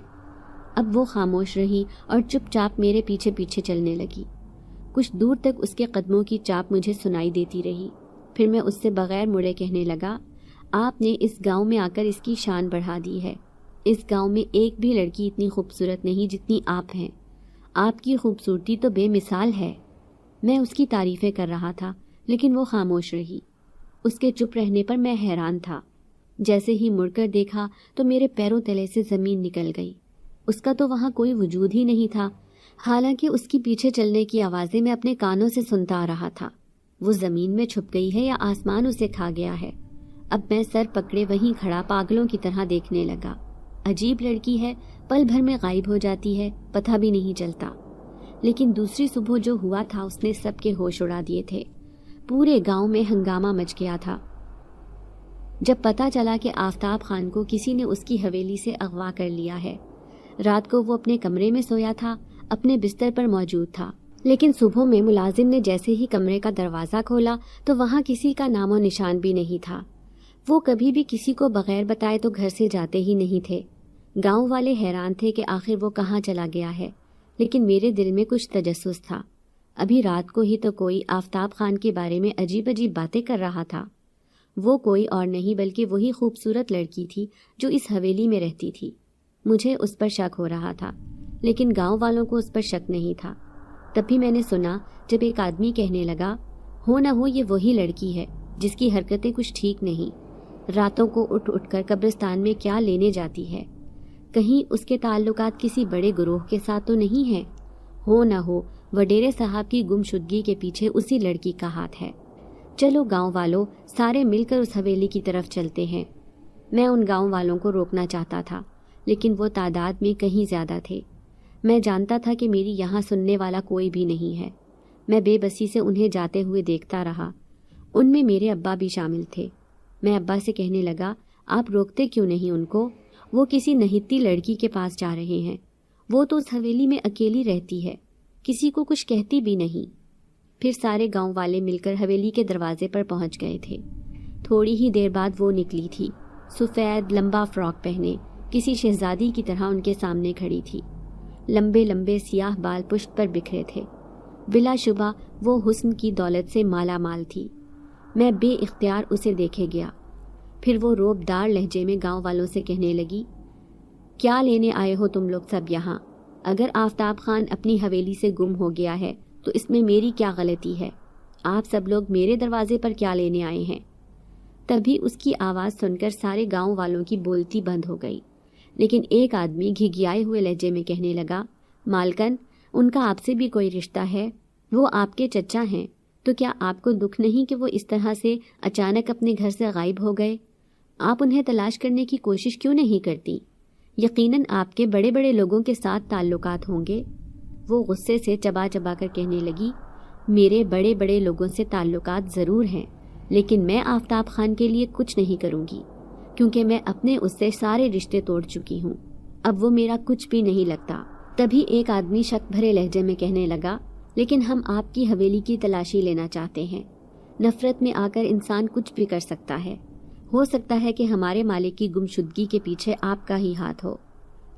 اب وہ خاموش رہی اور چپ چاپ میرے پیچھے پیچھے چلنے لگی۔ کچھ دور تک اس کے قدموں کی چاپ مجھے سنائی دیتی رہی۔ پھر میں اس سے بغیر مڑے کہنے لگا، آپ نے اس گاؤں میں آ کر اس کی شان بڑھا دی ہے۔ اس گاؤں میں ایک بھی لڑکی اتنی خوبصورت نہیں جتنی آپ ہیں۔ آپ کی خوبصورتی تو بے مثال ہے۔ میں اس کی تعریفیں کر رہا تھا، لیکن وہ خاموش رہی۔ اس کے چپ رہنے پر میں حیران تھا۔ جیسے ہی مڑ کر دیکھا تو میرے پیروں تلے سے زمین نکل گئی۔ اس کا تو وہاں کوئی وجود ہی نہیں تھا، حالانکہ اس کی پیچھے چلنے کی آوازیں میں اپنے کانوں سے سنتا آ رہا تھا۔ وہ زمین میں چھپ گئی ہے یا آسمان اسے کھا گیا ہے؟ اب میں سر پکڑے وہیں کھڑا پاگلوں کی طرح دیکھنے لگا۔ عجیب لڑکی ہے، پل بھر میں غائب ہو جاتی ہے، پتہ بھی نہیں چلتا۔ لیکن دوسری صبح جو ہوا تھا اس نے سب کے ہوش اڑا دیے تھے۔ پورے گاؤں میں ہنگامہ مچ گیا تھا جب پتہ چلا کہ آفتاب خان کو کسی نے اس کی حویلی سے اغوا کر لیا ہے۔ رات کو وہ اپنے کمرے میں سویا تھا، اپنے بستر پر موجود تھا، لیکن صبح میں ملازم نے جیسے ہی کمرے کا دروازہ کھولا تو وہاں کسی کا نام و نشان بھی نہیں تھا۔ وہ کبھی بھی کسی کو بغیر بتائے تو گھر سے جاتے ہی نہیں تھے۔ گاؤں والے حیران تھے کہ آخر وہ کہاں چلا گیا ہے، لیکن میرے دل میں کچھ تجسس تھا۔ ابھی رات کو ہی تو کوئی آفتاب خان کے بارے میں عجیب عجیب باتیں کر رہا تھا۔ وہ کوئی اور نہیں بلکہ وہی خوبصورت لڑکی تھی جو اس حویلی میں رہتی تھی۔ مجھے اس پر شک ہو رہا تھا، لیکن گاؤں والوں کو اس پر شک نہیں تھا۔ تب بھی میں نے سنا جب ایک آدمی کہنے لگا، ہو نہ ہو یہ وہی لڑکی ہے جس کی حرکتیں کچھ ٹھیک نہیں، راتوں کو اٹھ اٹھ کر قبرستان میں کیا لینے جاتی ہے، کہیں اس کے تعلقات کسی بڑے گروہ کے ساتھ تو نہیں ہیں؟ ہو نہ ہو وڈیرے صاحب کی گمشدگی کے پیچھے اسی لڑکی کا ہاتھ ہے۔ چلو گاؤں والوں، سارے مل کر اس حویلی کی طرف چلتے ہیں۔ میں ان گاؤں والوں کو روکنا چاہتا تھا، لیکن وہ تعداد میں کہیں زیادہ تھے۔ میں جانتا تھا کہ میری یہاں سننے والا کوئی بھی نہیں ہے۔ میں بے بسی سے انہیں جاتے ہوئے دیکھتا رہا۔ ان میں میرے ابا بھی شامل تھے۔ میں ابا سے کہنے لگا، آپ روکتے کیوں نہیں ان کو؟ وہ کسی نہتی لڑکی کے پاس جا رہے ہیں۔ وہ تو اس حویلی میں اکیلی رہتی ہے، کسی کو کچھ کہتی بھی نہیں۔ پھر سارے گاؤں والے مل کر حویلی کے دروازے پر پہنچ گئے تھے۔ تھوڑی ہی دیر بعد وہ نکلی تھی، سفید لمبا فراک پہنے، کسی شہزادی کی طرح ان کے سامنے کھڑی تھی۔ لمبے لمبے سیاہ بال پشت پر بکھرے تھے۔ بلا شبہ وہ حسن کی دولت سے مالا مال تھی۔ میں بے اختیار اسے دیکھے گیا۔ پھر وہ روب دار لہجے میں گاؤں والوں سے کہنے لگی، کیا لینے آئے ہو تم لوگ سب یہاں؟ اگر آفتاب خان اپنی حویلی سے گم ہو گیا ہے تو اس میں میری کیا غلطی ہے؟ آپ سب لوگ میرے دروازے پر کیا لینے آئے ہیں؟ تبھی اس کی آواز سن کر سارے گاؤں والوں کی بولتی بند ہو گئی، لیکن ایک آدمی گھگھیائے ہوئے لہجے میں کہنے لگا، مالکن، ان کا آپ سے بھی کوئی رشتہ ہے؟ وہ آپ کے چچا ہیں، تو کیا آپ کو دکھ نہیں کہ وہ اس طرح سے اچانک اپنے گھر سے غائب ہو گئے؟ آپ انہیں تلاش کرنے کی کوشش کیوں نہیں کرتی؟ یقیناً آپ کے بڑے بڑے لوگوں کے ساتھ تعلقات ہوں گے۔ وہ غصے سے چبا چبا کر کہنے لگی، میرے بڑے بڑے لوگوں سے تعلقات ضرور ہیں، لیکن میں آفتاب خان کے لیے کچھ نہیں کروں گی، کیونکہ میں اپنے اس سے سارے رشتے توڑ چکی ہوں، اب وہ میرا کچھ بھی نہیں لگتا۔ تبھی ایک آدمی شک بھرے لہجے میں کہنے لگا، لیکن ہم آپ کی حویلی کی تلاشی لینا چاہتے ہیں۔ نفرت میں آ کر انسان کچھ بھی کر سکتا ہے، ہو سکتا ہے کہ ہمارے مالک کی گمشدگی کے پیچھے آپ کا ہی ہاتھ ہو۔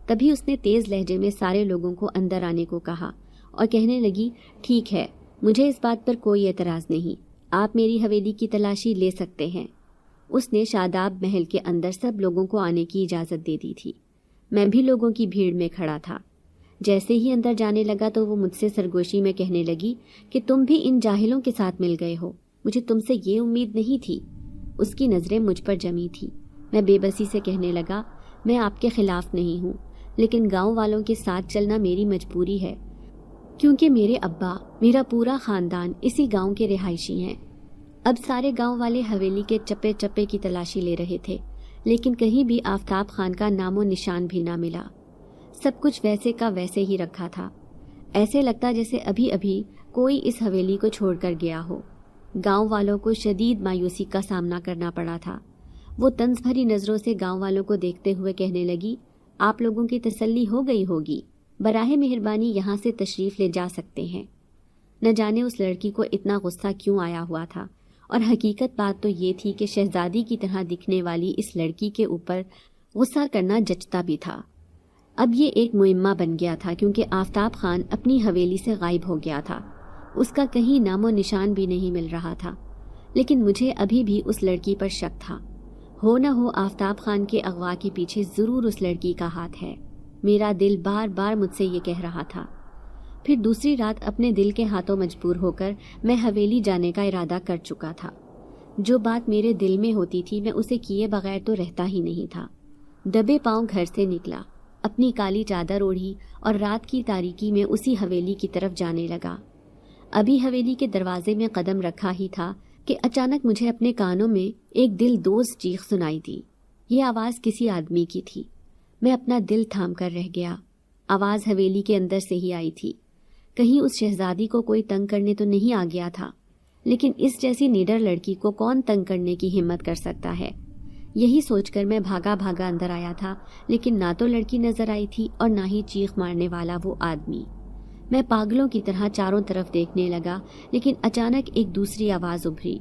تبھی اس نے تیز لہجے میں سارے لوگوں کو اندر آنے کو کہا اور کہنے لگی، ٹھیک ہے، مجھے اس بات پر کوئی اعتراض نہیں، آپ میری حویلی کی تلاشی لے سکتے ہیں۔ اس نے شاداب محل کے اندر سب لوگوں کو آنے کی اجازت دے دی تھی۔ میں بھی لوگوں کی بھیڑ میں کھڑا تھا۔ جیسے ہی اندر جانے لگا تو وہ مجھ سے سرگوشی میں کہنے لگی کہ تم بھی ان جاہلوں کے ساتھ مل گئے ہو، مجھے تم سے یہ امید نہیں تھی۔ اس کی نظریں مجھ پر جمی تھی۔ میں بے بسی سے کہنے لگا، میں آپ کے خلاف نہیں ہوں، لیکن گاؤں والوں کے ساتھ چلنا میری مجبوری ہے، کیونکہ میرے ابا، میرا پورا خاندان اسی گاؤں کے رہائشی ہیں۔ اب سارے گاؤں والے حویلی کے چپے چپے کی تلاشی لے رہے تھے، لیکن کہیں بھی آفتاب خان کا نام و نشان بھی نہ ملا۔ سب کچھ ویسے کا ویسے ہی رکھا تھا، ایسے لگتا جیسے ابھی ابھی کوئی اس حویلی کو چھوڑ کر گیا ہو۔ گاؤں والوں کو شدید مایوسی کا سامنا کرنا پڑا تھا۔ وہ طنز بھری نظروں سے گاؤں والوں کو دیکھتے ہوئے کہنے لگی، آپ لوگوں کی تسلی ہو گئی ہوگی، براہ مہربانی یہاں سے تشریف لے جا سکتے ہیں۔ نہ جانے اس لڑکی کو اتنا غصہ کیوں آیا ہوا تھا، اور حقیقت بات تو یہ تھی کہ شہزادی کی طرح دکھنے والی اس لڑکی کے اوپر غصہ کرنا جچتا بھی تھا۔ اب یہ ایک معمہ بن گیا تھا، کیونکہ آفتاب خان اپنی حویلی سے غائب ہو گیا تھا، اس کا کہیں نام و نشان بھی نہیں مل رہا تھا۔ لیکن مجھے ابھی بھی اس لڑکی پر شک تھا، ہو نہ ہو آفتاب خان کے اغوا کے پیچھے ضرور اس لڑکی کا ہاتھ ہے۔ میرا دل بار بار مجھ سے یہ کہہ رہا تھا۔ پھر دوسری رات اپنے دل کے ہاتھوں مجبور ہو کر میں حویلی جانے کا ارادہ کر چکا تھا۔ جو بات میرے دل میں ہوتی تھی میں اسے کیے بغیر تو رہتا ہی نہیں تھا۔ دبے پاؤں گھر سے نکلا، اپنی کالی چادر اوڑھی اور رات کی تاریکی میں اسی حویلی کی طرف جانے لگا۔ ابھی حویلی کے دروازے میں قدم رکھا ہی تھا کہ اچانک مجھے اپنے کانوں میں ایک دل دوز چیخ سنائی دی۔ یہ آواز کسی آدمی کی تھی۔ میں اپنا دل تھام کر رہ گیا۔ آواز حویلی کے اندر سے ہی آئی تھی۔ کہیں اس شہزادی کو کوئی تنگ کرنے تو نہیں آ گیا تھا، لیکن اس جیسی نیڈر لڑکی کو کون تنگ کرنے کی ہمت کر سکتا ہے؟ یہی سوچ کر میں بھاگا بھاگا اندر آیا تھا، لیکن نہ تو لڑکی نظر آئی تھی اور نہ ہی چیخ مارنے والا وہ آدمی۔ میں پاگلوں کی طرح چاروں طرف دیکھنے لگا، لیکن اچانک ایک دوسری آواز ابھری،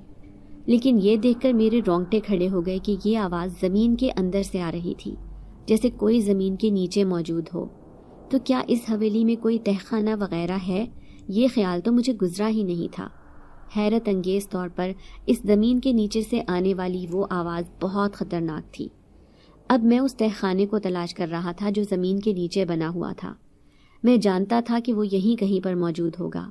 لیکن یہ دیکھ کر میرے رونگٹے کھڑے ہو گئے کہ یہ آواز زمین کے اندر سے آ رہی تھی، جیسے کوئی زمین کے نیچے موجود ہو۔ تو کیا اس حویلی میں کوئی تہخانہ وغیرہ ہے؟ یہ خیال تو مجھے گزرا ہی نہیں تھا۔ حیرت انگیز طور پر اس زمین کے نیچے سے آنے والی وہ آواز بہت خطرناک تھی۔ اب میں اس تہخانے کو تلاش کر رہا تھا جو زمین کے نیچے بنا ہوا تھا۔ میں جانتا تھا کہ وہ یہیں کہیں پر موجود ہوگا۔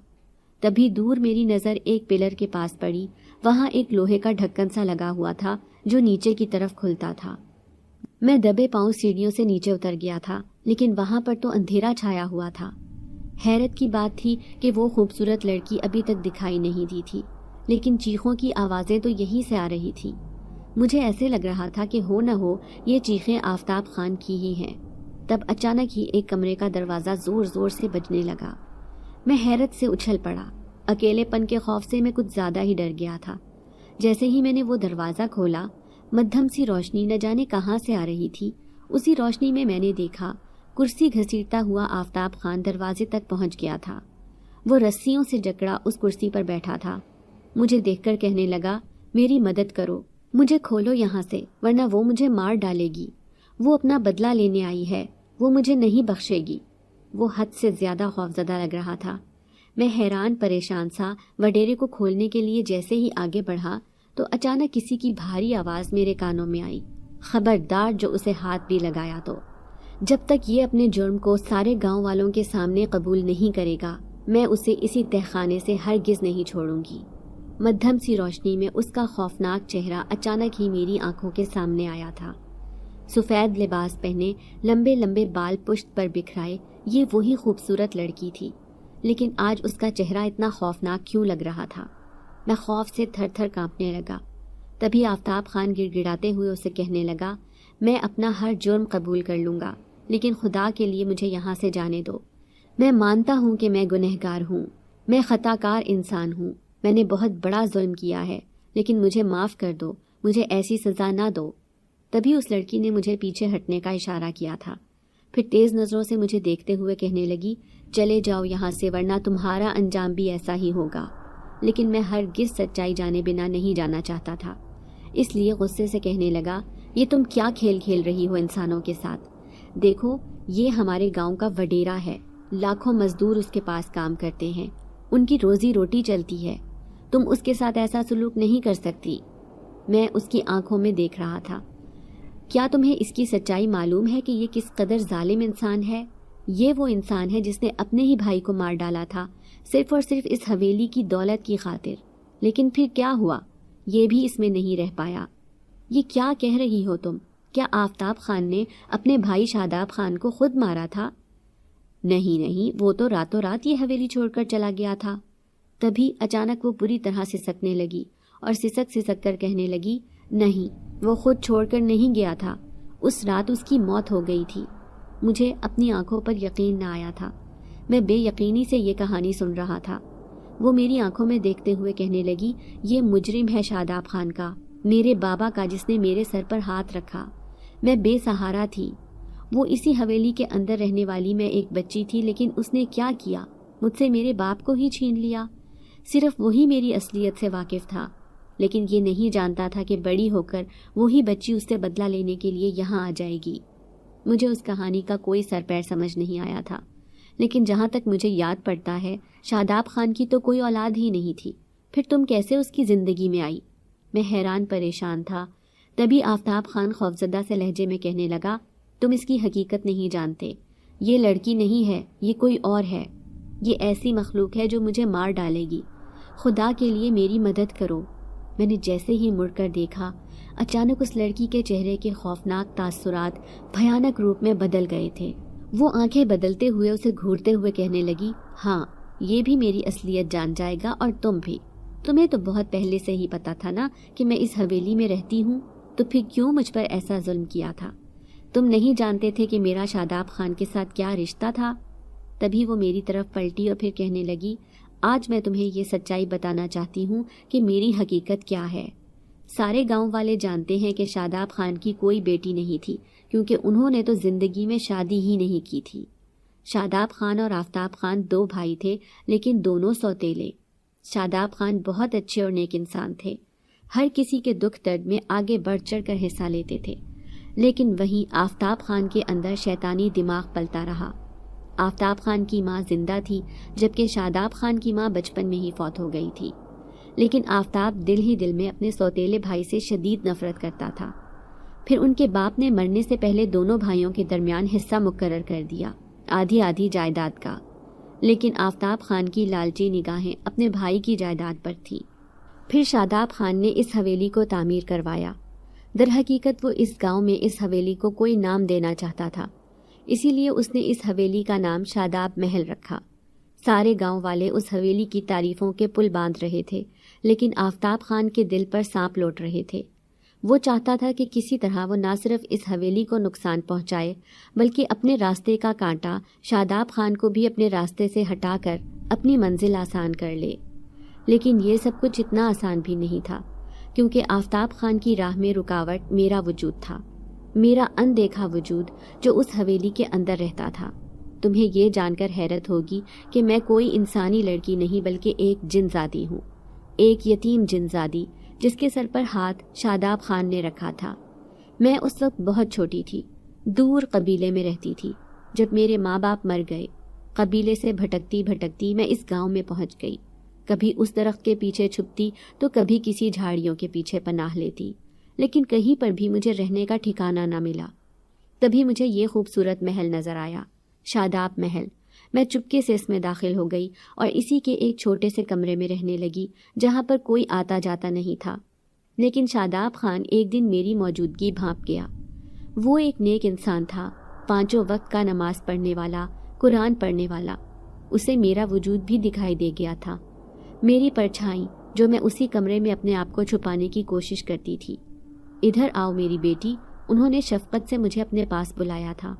تبھی دور میری نظر ایک پلر کے پاس پڑی۔ وہاں ایک لوہے کا ڈھکن سا لگا ہوا تھا جو نیچے کی طرف کھلتا تھا۔ میں دبے پاؤں سیڑھیوں سے نیچے اتر گیا تھا، لیکن وہاں پر تو اندھیرا چھایا ہوا تھا۔ حیرت کی بات تھی کہ وہ خوبصورت لڑکی ابھی تک دکھائی نہیں دی تھی، لیکن چیخوں کی آوازیں تو یہیں سے آ رہی تھی۔ مجھے ایسے لگ رہا تھا کہ ہو نہ ہو یہ چیخیں آفتاب خان کی ہی ہیں۔ تب اچانک ہی ایک کمرے کا دروازہ زور زور سے بجنے لگا۔ میں حیرت سے اچھل پڑا۔ اکیلے پن کے خوف سے میں کچھ زیادہ ہی ڈر گیا تھا۔ جیسے ہی میں نے وہ دروازہ کھولا، مدھم سی روشنی نہ جانے کہاں سے آ رہی تھی۔ اسی روشنی میں نے دیکھا کرسی گھسیٹتا ہوا آفتاب خان دروازے تک پہنچ گیا تھا۔ وہ رسیوں سے جکڑا اس کرسی پر بیٹھا تھا۔ مجھے دیکھ کر کہنے لگا، میری مدد کرو، مجھے کھولو یہاں سے، ورنہ وہ مجھے مار ڈالے گی۔ وہ اپنا بدلہ لینے آئی ہے، وہ مجھے نہیں بخشے گی۔ وہ حد سے زیادہ خوفزدہ لگ رہا تھا۔ میں حیران پریشان سا وڈیرے کو کھولنے کے لیے جیسے ہی آگے بڑھا تو اچانک کسی کی بھاری آواز میرے کانوں میں آئی، خبردار جو اسے ہاتھ بھی لگایا تو جب تک یہ اپنے جرم کو سارے گاؤں والوں کے سامنے قبول نہیں کرے گا، میں اسے اسی تہخانے سے ہرگز نہیں چھوڑوں گی۔ مدھم سی روشنی میں اس کا خوفناک چہرہ اچانک ہی میری آنکھوں کے سامنے آیا تھا۔ سفید لباس پہنے، لمبے لمبے بال پشت پر بکھرائے، یہ وہی خوبصورت لڑکی تھی، لیکن آج اس کا چہرہ اتنا خوفناک کیوں لگ رہا تھا؟ میں خوف سے تھر تھر کانپنے لگا۔ تبھی آفتاب خان گڑ گڑاتے ہوئے اسے کہنے لگا، میں اپنا ہر جرم قبول کر لوں گا، لیکن خدا کے لیے مجھے یہاں سے جانے دو۔ میں مانتا ہوں کہ میں گنہگار ہوں، میں خطا کار انسان ہوں، میں نے بہت بڑا ظلم کیا ہے، لیکن مجھے معاف کر دو، مجھے ایسی سزا نہ دو۔ تبھی اس لڑکی نے مجھے پیچھے ہٹنے کا اشارہ کیا تھا، پھر تیز نظروں سے مجھے دیکھتے ہوئے کہنے لگی، چلے جاؤ یہاں سے ورنہ تمہارا انجام بھی ایسا ہی ہوگا۔ لیکن میں ہرگز سچائی جانے بنا نہیں جانا چاہتا تھا، اس لیے غصے سے کہنے لگا، یہ تم کیا کھیل کھیل رہی ہو انسانوں کے ساتھ؟ دیکھو یہ ہمارے گاؤں کا وڈیرا ہے، لاکھوں مزدور اس کے پاس کام کرتے ہیں، ان کی روزی روٹی چلتی ہے، تم اس کے ساتھ ایسا سلوک نہیں کر سکتی۔ میں اس کی آنکھوں میں دیکھ رہا تھا۔ کیا تمہیں اس کی سچائی معلوم ہے کہ یہ کس قدر ظالم انسان ہے؟ یہ وہ انسان ہے جس نے اپنے ہی بھائی کو مار ڈالا تھا، صرف اور صرف اس حویلی کی دولت کی خاطر۔ لیکن پھر کیا ہوا؟ یہ بھی اس میں نہیں رہ پایا۔ یہ کیا کہہ رہی ہو تم؟ کیا آفتاب خان نے اپنے بھائی شاداب خان کو خود مارا تھا؟ نہیں، وہ تو راتوں رات یہ حویلی چھوڑ کر چلا گیا تھا۔ تبھی اچانک وہ بری طرح سسکنے لگی اور سسک کر کہنے لگی، نہیں، وہ خود چھوڑ کر نہیں گیا تھا، اس رات اس کی موت ہو گئی تھی۔ مجھے اپنی آنکھوں پر یقین نہ آیا تھا، میں بے یقینی سے یہ کہانی سن رہا تھا۔ وہ میری آنکھوں میں دیکھتے ہوئے کہنے لگی، یہ مجرم ہے شاداب خان کا، میرے بابا کا، جس نے میرے سر پر ہاتھ رکھا۔ میں بے سہارا تھی، وہ اسی حویلی کے اندر رہنے والی میں ایک بچی تھی، لیکن اس نے کیا کیا؟ مجھ سے میرے باپ کو ہی چھین لیا۔ صرف وہی میری اصلیت سے واقف تھا، لیکن یہ نہیں جانتا تھا کہ بڑی ہو کر وہی بچی اس سے بدلہ لینے کے لیے یہاں آ جائے گی۔ مجھے اس کہانی کا کوئی سر پیر سمجھ نہیں آیا تھا، لیکن جہاں تک مجھے یاد پڑتا ہے شاداب خان کی تو کوئی اولاد ہی نہیں تھی، پھر تم کیسے اس کی زندگی میں آئی؟ میں حیران پریشان تھا۔ تبھی آفتاب خان خوفزدہ سے لہجے میں کہنے لگا، تم اس کی حقیقت نہیں جانتے، یہ لڑکی نہیں ہے، یہ کوئی اور ہے، یہ ایسی مخلوق ہے جو مجھے مار ڈالے گی، خدا کے لیے میری مدد کرو۔ میں نے جیسے ہی مڑ کر دیکھا، اچانک اس لڑکی کے چہرے کے خوفناک تاثرات بھیانک روپ میں بدل گئے تھے۔ وہ آنکھیں بدلتے ہوئے اسے گھورتے ہوئے کہنے لگی، ہاں، یہ بھی میری اصلیت جان جائے گا اور تم بھی۔ تمہیں تو بہت پہلے سے ہی پتا تھا نا کہ میں اس حویلی میں رہتی ہوں، تو پھر کیوں مجھ پر ایسا ظلم کیا تھا؟ تم نہیں جانتے تھے کہ میرا شاداب خان کے ساتھ کیا رشتہ تھا؟ تبھی وہ میری طرف پلٹی اور پھر کہنے لگی، آج میں تمہیں یہ سچائی بتانا چاہتی ہوں کہ میری حقیقت کیا ہے۔ سارے گاؤں والے جانتے ہیں کہ شاداب خان کی کوئی بیٹی نہیں تھی، کیونکہ انہوں نے تو زندگی میں شادی ہی نہیں کی تھی۔ شاداب خان اور آفتاب خان دو بھائی تھے، لیکن دونوں سوتیلے۔ شاداب خان بہت اچھے اور نیک انسان تھے، ہر کسی کے دکھ درد میں آگے بڑھ چڑھ کر حصہ لیتے تھے، لیکن وہیں آفتاب خان کے اندر شیطانی دماغ پلتا رہا۔ آفتاب خان کی ماں زندہ تھی، جبکہ شاداب خان کی ماں بچپن میں ہی فوت ہو گئی تھی، لیکن آفتاب دل ہی دل میں اپنے سوتیلے بھائی سے شدید نفرت کرتا تھا۔ پھر ان کے باپ نے مرنے سے پہلے دونوں بھائیوں کے درمیان حصہ مقرر کر دیا، آدھی آدھی جائیداد کا، لیکن آفتاب خان کی لالچی نگاہیں اپنے بھائی کی جائیداد پر تھی۔ پھر شاداب خان نے اس حویلی کو تعمیر کروایا۔ در حقیقت وہ اس گاؤں میں اس حویلی کو کوئی نام دینا چاہتا تھا، اسی لیے اس نے اس حویلی کا نام شاداب محل رکھا۔ سارے گاؤں والے اس حویلی کی تعریفوں کے پل باندھ رہے تھے، لیکن آفتاب خان کے دل پر سانپ لوٹ رہے تھے۔ وہ چاہتا تھا کہ کسی طرح وہ نہ صرف اس حویلی کو نقصان پہنچائے، بلکہ اپنے راستے کا کانٹا شاداب خان کو بھی اپنے راستے سے ہٹا کر اپنی منزل آسان کر لے۔ لیکن یہ سب کچھ اتنا آسان بھی نہیں تھا، کیونکہ آفتاب خان کی راہ میں رکاوٹ میرا وجود تھا، میرا اندیکھا وجود جو اس حویلی کے اندر رہتا تھا۔ تمہیں یہ جان کر حیرت ہوگی کہ میں کوئی انسانی لڑکی نہیں بلکہ ایک جن زادی ہوں، ایک یتیم جن زادی جس کے سر پر ہاتھ شاداب خان نے رکھا تھا۔ میں اس وقت بہت چھوٹی تھی، دور قبیلے میں رہتی تھی۔ جب میرے ماں باپ مر گئے، قبیلے سے بھٹکتی بھٹکتی میں اس گاؤں میں پہنچ گئی۔ کبھی اس درخت کے پیچھے چھپتی تو کبھی کسی جھاڑیوں کے پیچھے پناہ لیتی، لیکن کہیں پر بھی مجھے رہنے کا ٹھکانہ نہ ملا۔ تبھی مجھے یہ خوبصورت محل نظر آیا، شاداب محل۔ میں چپکے سے اس میں داخل ہو گئی اور اسی کے ایک چھوٹے سے کمرے میں رہنے لگی جہاں پر کوئی آتا جاتا نہیں تھا۔ لیکن شاداب خان ایک دن میری موجودگی بھانپ گیا۔ وہ ایک نیک انسان تھا، 5 وقت کا نماز پڑھنے والا، قرآن پڑھنے والا۔ اسے میرا وجود بھی دکھائی دے گیا تھا، میری پرچھائی جو میں اسی کمرے میں اپنے آپ کو چھپانے کی کوشش کرتی تھی۔ ادھر آؤ میری بیٹی، انہوں نے شفقت سے مجھے اپنے پاس بلایا تھا۔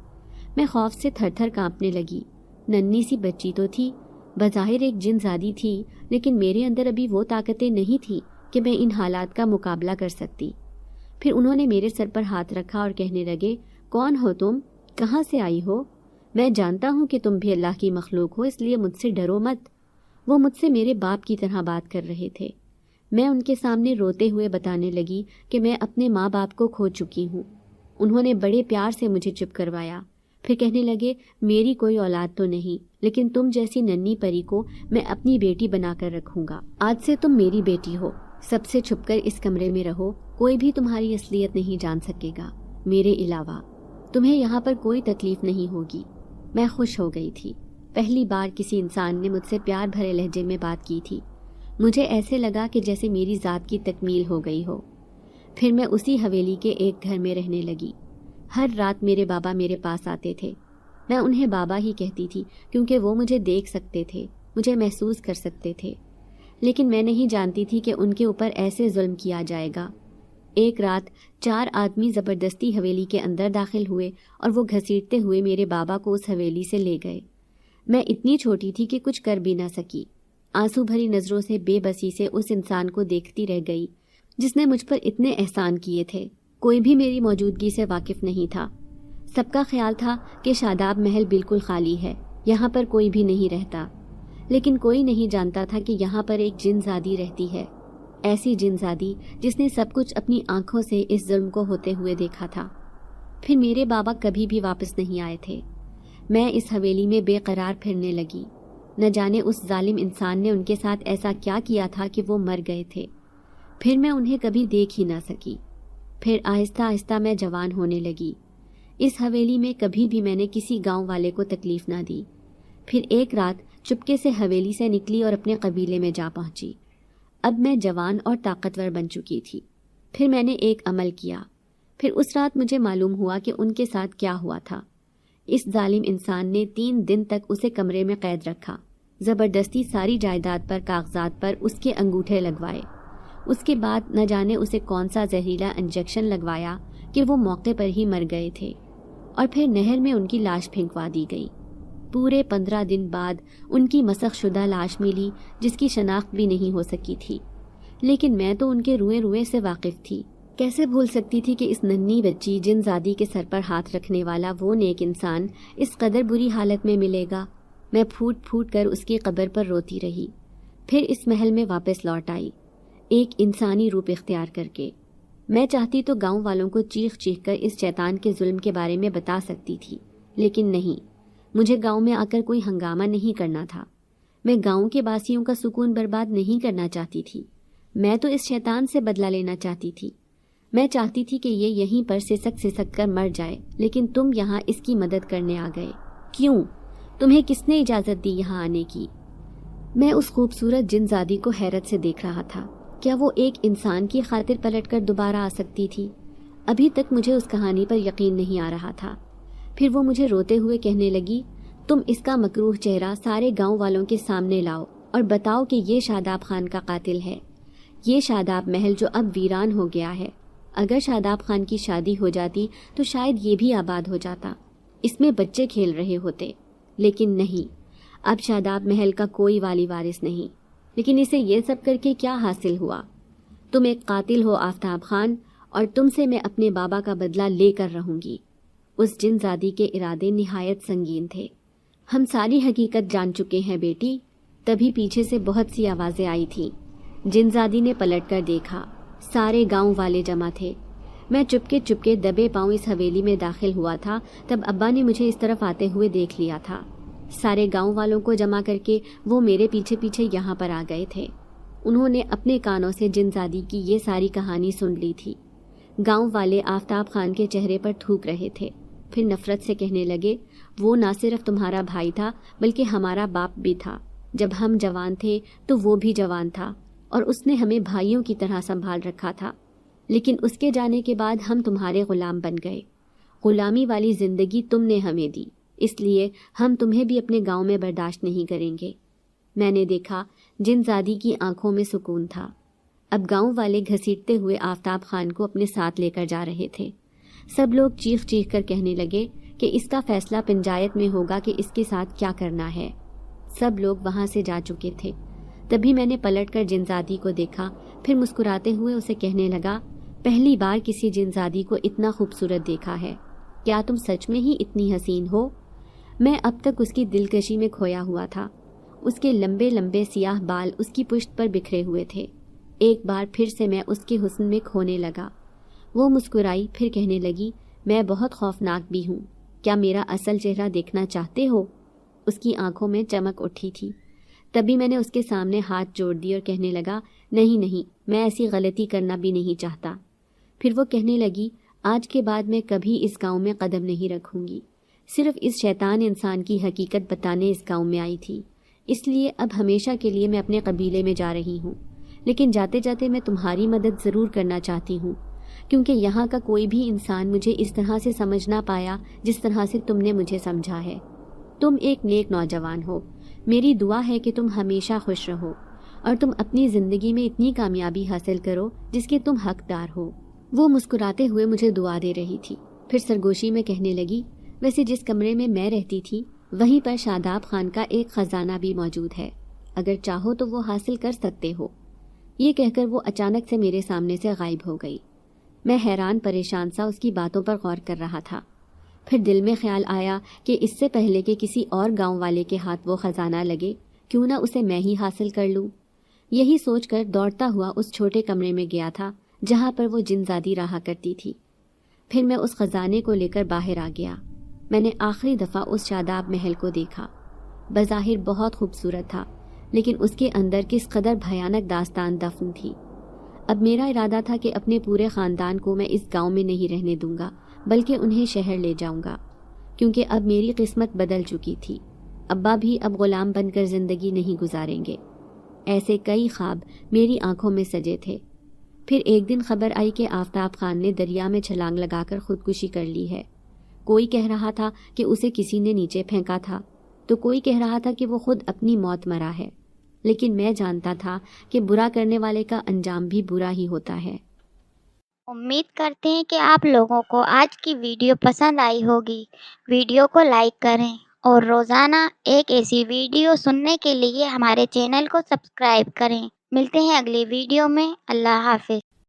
میں خوف سے تھر تھر کانپنے لگی۔ ننھی سی بچی تو تھی، بظاہر ایک جن زادی تھی، لیکن میرے اندر ابھی وہ طاقتیں نہیں تھیں کہ میں ان حالات کا مقابلہ کر سکتی۔ پھر انہوں نے میرے سر پر ہاتھ رکھا اور کہنے لگے، کون ہو تم؟ کہاں سے آئی ہو؟ میں جانتا ہوں کہ تم بھی اللہ کی مخلوق ہو، اس لیے مجھ سے ڈرو مت۔ وہ مجھ سے میرے باپ کی طرح بات کر رہے تھے۔ میں ان کے سامنے روتے ہوئے بتانے لگی کہ میں اپنے ماں باپ کو کھو چکی ہوں۔ انہوں نے بڑے پیار سے مجھے چپ کروایا، پھر کہنے لگے، میری کوئی اولاد تو نہیں، لیکن تم جیسی ننھی پری کو میں اپنی بیٹی بنا کر رکھوں گا۔ آج سے تم میری بیٹی ہو، سب سے چھپ کر اس کمرے میں رہو، کوئی بھی تمہاری اصلیت نہیں جان سکے گا میرے علاوہ، تمہیں یہاں پر کوئی تکلیف نہیں ہوگی۔ میں خوش ہو گئی تھی، پہلی بار کسی انسان نے مجھ سے پیار بھرے لہجے میں بات کی تھی۔ مجھے ایسے لگا کہ جیسے میری ذات کی تکمیل ہو گئی ہو۔ پھر میں اسی حویلی کے ایک گھر میں رہنے لگی۔ ہر رات میرے بابا میرے پاس آتے تھے۔ میں انہیں بابا ہی کہتی تھی کیونکہ وہ مجھے دیکھ سکتے تھے، مجھے محسوس کر سکتے تھے، لیکن میں نہیں جانتی تھی کہ ان کے اوپر ایسے ظلم کیا جائے گا۔ ایک رات 4 آدمی زبردستی حویلی کے اندر داخل ہوئے اور وہ گھسیٹتے ہوئے میرے بابا کو اس حویلی سے لے گئے۔ میں اتنی چھوٹی تھی کہ کچھ کر بھی نہ سکی۔ آنسو بھری نظروں سے بے بسی سے اس انسان کو دیکھتی رہ گئی جس نے مجھ پر اتنے احسان کیے تھے۔ کوئی بھی میری موجودگی سے واقف نہیں تھا۔ سب کا خیال تھا کہ شاداب محل بالکل خالی ہے، یہاں پر کوئی بھی نہیں رہتا، لیکن کوئی نہیں جانتا تھا کہ یہاں پر ایک جن زادی رہتی ہے، ایسی جن زادی جس نے سب کچھ اپنی آنکھوں سے اس ظلم کو ہوتے ہوئے دیکھا تھا۔ پھر میرے بابا کبھی بھی واپس نہیں آئے تھے۔ میں اس حویلی میں بے قرار پھرنے لگی۔ نہ جانے اس ظالم انسان نے ان کے ساتھ ایسا کیا کیا تھا کہ وہ مر گئے تھے۔ پھر میں انہیں کبھی دیکھ ہی نہ سکی۔ پھر آہستہ آہستہ میں جوان ہونے لگی۔ اس حویلی میں کبھی بھی میں نے کسی گاؤں والے کو تکلیف نہ دی۔ پھر ایک رات چپکے سے حویلی سے نکلی اور اپنے قبیلے میں جا پہنچی۔ اب میں جوان اور طاقتور بن چکی تھی۔ پھر میں نے ایک عمل کیا۔ پھر اس رات مجھے معلوم ہوا کہ ان کے ساتھ کیا ہوا تھا۔ اس ظالم انسان نے 3 دن تک اسے کمرے میں قید رکھا، زبردستی ساری جائیداد پر کاغذات پر اس کے انگوٹھے لگوائے۔ اس کے بعد نہ جانے اسے کون سا زہریلا انجیکشن لگوایا کہ وہ موقع پر ہی مر گئے تھے، اور پھر نہر میں ان کی لاش پھینکوا دی گئی۔ پورے 15 دن بعد ان کی مسخ شدہ لاش ملی جس کی شناخت بھی نہیں ہو سکی تھی، لیکن میں تو ان کے روئے روئے سے واقف تھی۔ کیسے بھول سکتی تھی کہ اس ننھی بچی جن زادی کے سر پر ہاتھ رکھنے والا وہ نیک انسان اس قدر بری حالت میں ملے گا۔ میں پھوٹ پھوٹ کر اس کی قبر پر روتی رہی۔ پھر اس محل میں واپس لوٹ آئی، ایک انسانی روپ اختیار کر کے۔ میں چاہتی تو گاؤں والوں کو چیخ چیخ کر اس شیطان کے ظلم کے بارے میں بتا سکتی تھی، لیکن نہیں، مجھے گاؤں میں آ کر کوئی ہنگامہ نہیں کرنا تھا۔ میں گاؤں کے باسیوں کا سکون برباد نہیں کرنا چاہتی تھی۔ میں تو اس شیطان سے بدلہ لینا چاہتی تھی۔ میں چاہتی تھی کہ یہ یہیں پر سسک کر مر جائے، لیکن تم یہاں اس کی مدد کرنے آ گئے۔ کیوں؟ تمہیں کس نے اجازت دی یہاں آنے کی؟ میں اس خوبصورت جن زادی کو حیرت سے دیکھ رہا تھا۔ کیا وہ ایک انسان کی خاطر پلٹ کر دوبارہ آ سکتی تھی؟ ابھی تک مجھے اس کہانی پر یقین نہیں آ رہا تھا۔ پھر وہ مجھے روتے ہوئے کہنے لگی، تم اس کا مکروہ چہرہ سارے گاؤں والوں کے سامنے لاؤ اور بتاؤ کہ یہ شاداب خان کا قاتل ہے، یہ شاداب محل جو اب ویران ہو گیا ہے۔ اگر شاداب خان کی شادی ہو جاتی تو شاید یہ بھی آباد ہو جاتا، اس میں بچے کھیل رہے ہوتے، لیکن نہیں، اب شاداب محل کا کوئی والی وارث نہیں۔ لیکن اسے یہ سب کر کے کیا حاصل ہوا؟ تم ایک قاتل ہو آفتاب خان، اور تم سے میں اپنے بابا کا بدلہ لے کر رہوں گی۔ اس جن زادی کے ارادے نہایت سنگین تھے۔ ہم ساری حقیقت جان چکے ہیں بیٹی۔ تبھی پیچھے سے بہت سی آوازیں آئی تھیں۔ جن زادی نے پلٹ کر دیکھا، سارے گاؤں والے جمع تھے۔ میں چپکے دبے پاؤں اس حویلی میں داخل ہوا تھا، تب ابا نے مجھے اس طرف آتے ہوئے دیکھ لیا تھا۔ سارے گاؤں والوں کو جمع کر کے وہ میرے پیچھے پیچھے یہاں پر آ گئے تھے۔ انہوں نے اپنے کانوں سے جن زادی کی یہ ساری کہانی سن لی تھی۔ گاؤں والے آفتاب خان کے چہرے پر تھوک رہے تھے، پھر نفرت سے کہنے لگے، وہ نہ صرف تمہارا بھائی تھا بلکہ ہمارا باپ بھی تھا۔ جب ہم جوان تھے تو وہ بھی جوان تھا، اور اس نے ہمیں بھائیوں کی طرح سنبھال رکھا تھا، لیکن اس کے جانے کے بعد ہم تمہارے غلام بن گئے۔ غلامی والی زندگی تم نے ہمیں دی، اس لیے ہم تمہیں بھی اپنے گاؤں میں برداشت نہیں کریں گے۔ میں نے دیکھا جن زادی کی آنکھوں میں سکون تھا۔ اب گاؤں والے گھسیٹتے ہوئے آفتاب خان کو اپنے ساتھ لے کر جا رہے تھے۔ سب لوگ چیخ چیخ کر کہنے لگے کہ اس کا فیصلہ پنجایت میں ہوگا کہ اس کے ساتھ کیا کرنا ہے۔ سب لوگ وہاں سے جا چکے تھے۔ تبھی میں نے پلٹ کر جنزادی کو دیکھا، پھر مسکراتے ہوئے اسے کہنے لگا، پہلی بار کسی جنزادی کو اتنا خوبصورت دیکھا ہے، کیا تم سچ میں ہی اتنی حسین ہو؟ میں اب تک اس کی دلکشی میں کھویا ہوا تھا۔ اس کے لمبے لمبے سیاہ بال اس کی پشت پر بکھرے ہوئے تھے۔ ایک بار پھر سے میں اس کے حسن میں کھونے لگا۔ وہ مسکرائی، پھر کہنے لگی، میں بہت خوفناک بھی ہوں، کیا میرا اصل چہرہ دیکھنا چاہتے ہو؟ اس کی آنکھوں میں چمک اٹھی تھی۔ تبھی میں نے اس کے سامنے ہاتھ جوڑ دی اور کہنے لگا، نہیں نہیں، میں ایسی غلطی کرنا بھی نہیں چاہتا۔ پھر وہ کہنے لگی، آج کے بعد میں کبھی اس گاؤں میں قدم نہیں رکھوں گی، صرف اس شیطان انسان کی حقیقت بتانے اس گاؤں میں آئی تھی، اس لیے اب ہمیشہ کے لیے میں اپنے قبیلے میں جا رہی ہوں، لیکن جاتے جاتے میں تمہاری مدد ضرور کرنا چاہتی ہوں، کیونکہ یہاں کا کوئی بھی انسان مجھے اس طرح سے سمجھ نہ پایا جس طرح سے تم نے مجھے سمجھا ہے۔ تم ایک نیک نوجوان ہو، میری دعا ہے کہ تم ہمیشہ خوش رہو اور تم اپنی زندگی میں اتنی کامیابی حاصل کرو جس کے تم حقدار ہو۔ وہ مسکراتے ہوئے مجھے دعا دے رہی تھی، پھر سرگوشی میں کہنے لگی، ویسے جس کمرے میں رہتی تھی وہیں پر شاداب خان کا ایک خزانہ بھی موجود ہے، اگر چاہو تو وہ حاصل کر سکتے ہو۔ یہ کہہ کر وہ اچانک سے میرے سامنے سے غائب ہو گئی۔ میں حیران پریشان سا اس کی باتوں پر غور کر رہا تھا۔ پھر دل میں خیال آیا کہ اس سے پہلے کہ کسی اور گاؤں والے کے ہاتھ وہ خزانہ لگے، کیوں نہ اسے میں ہی حاصل کر لوں۔ یہی سوچ کر دوڑتا ہوا اس چھوٹے کمرے میں گیا تھا جہاں پر وہ جنزادی رہا کرتی تھی۔ پھر میں اس خزانے کو لے کر باہر آ گیا۔ میں نے آخری دفعہ اس شاداب محل کو دیکھا۔ بظاہر بہت خوبصورت تھا، لیکن اس کے اندر کس قدر بھیانک داستان دفن تھی۔ اب میرا ارادہ تھا کہ اپنے پورے خاندان کو میں اس گاؤں میں نہیں رہنے دوں گا، بلکہ انہیں شہر لے جاؤں گا، کیونکہ اب میری قسمت بدل چکی تھی۔ ابا بھی اب غلام بن کر زندگی نہیں گزاریں گے۔ ایسے کئی خواب میری آنکھوں میں سجے تھے۔ پھر ایک دن خبر آئی کہ آفتاب خان نے دریا میں چھلانگ لگا کر خودکشی کر لی ہے۔ کوئی کہہ رہا تھا کہ اسے کسی نے نیچے پھینکا تھا، تو کوئی کہہ رہا تھا کہ وہ خود اپنی موت مرا ہے، لیکن میں جانتا تھا کہ برا کرنے والے کا انجام بھی برا ہی ہوتا ہے۔ امید کرتے ہیں کہ آپ لوگوں کو آج کی ویڈیو پسند آئی ہوگی۔ ویڈیو کو لائک کریں اور روزانہ ایک ایسی ویڈیو سننے کے لیے ہمارے چینل کو سبسکرائب کریں۔ ملتے ہیں اگلی ویڈیو میں۔ اللہ حافظ۔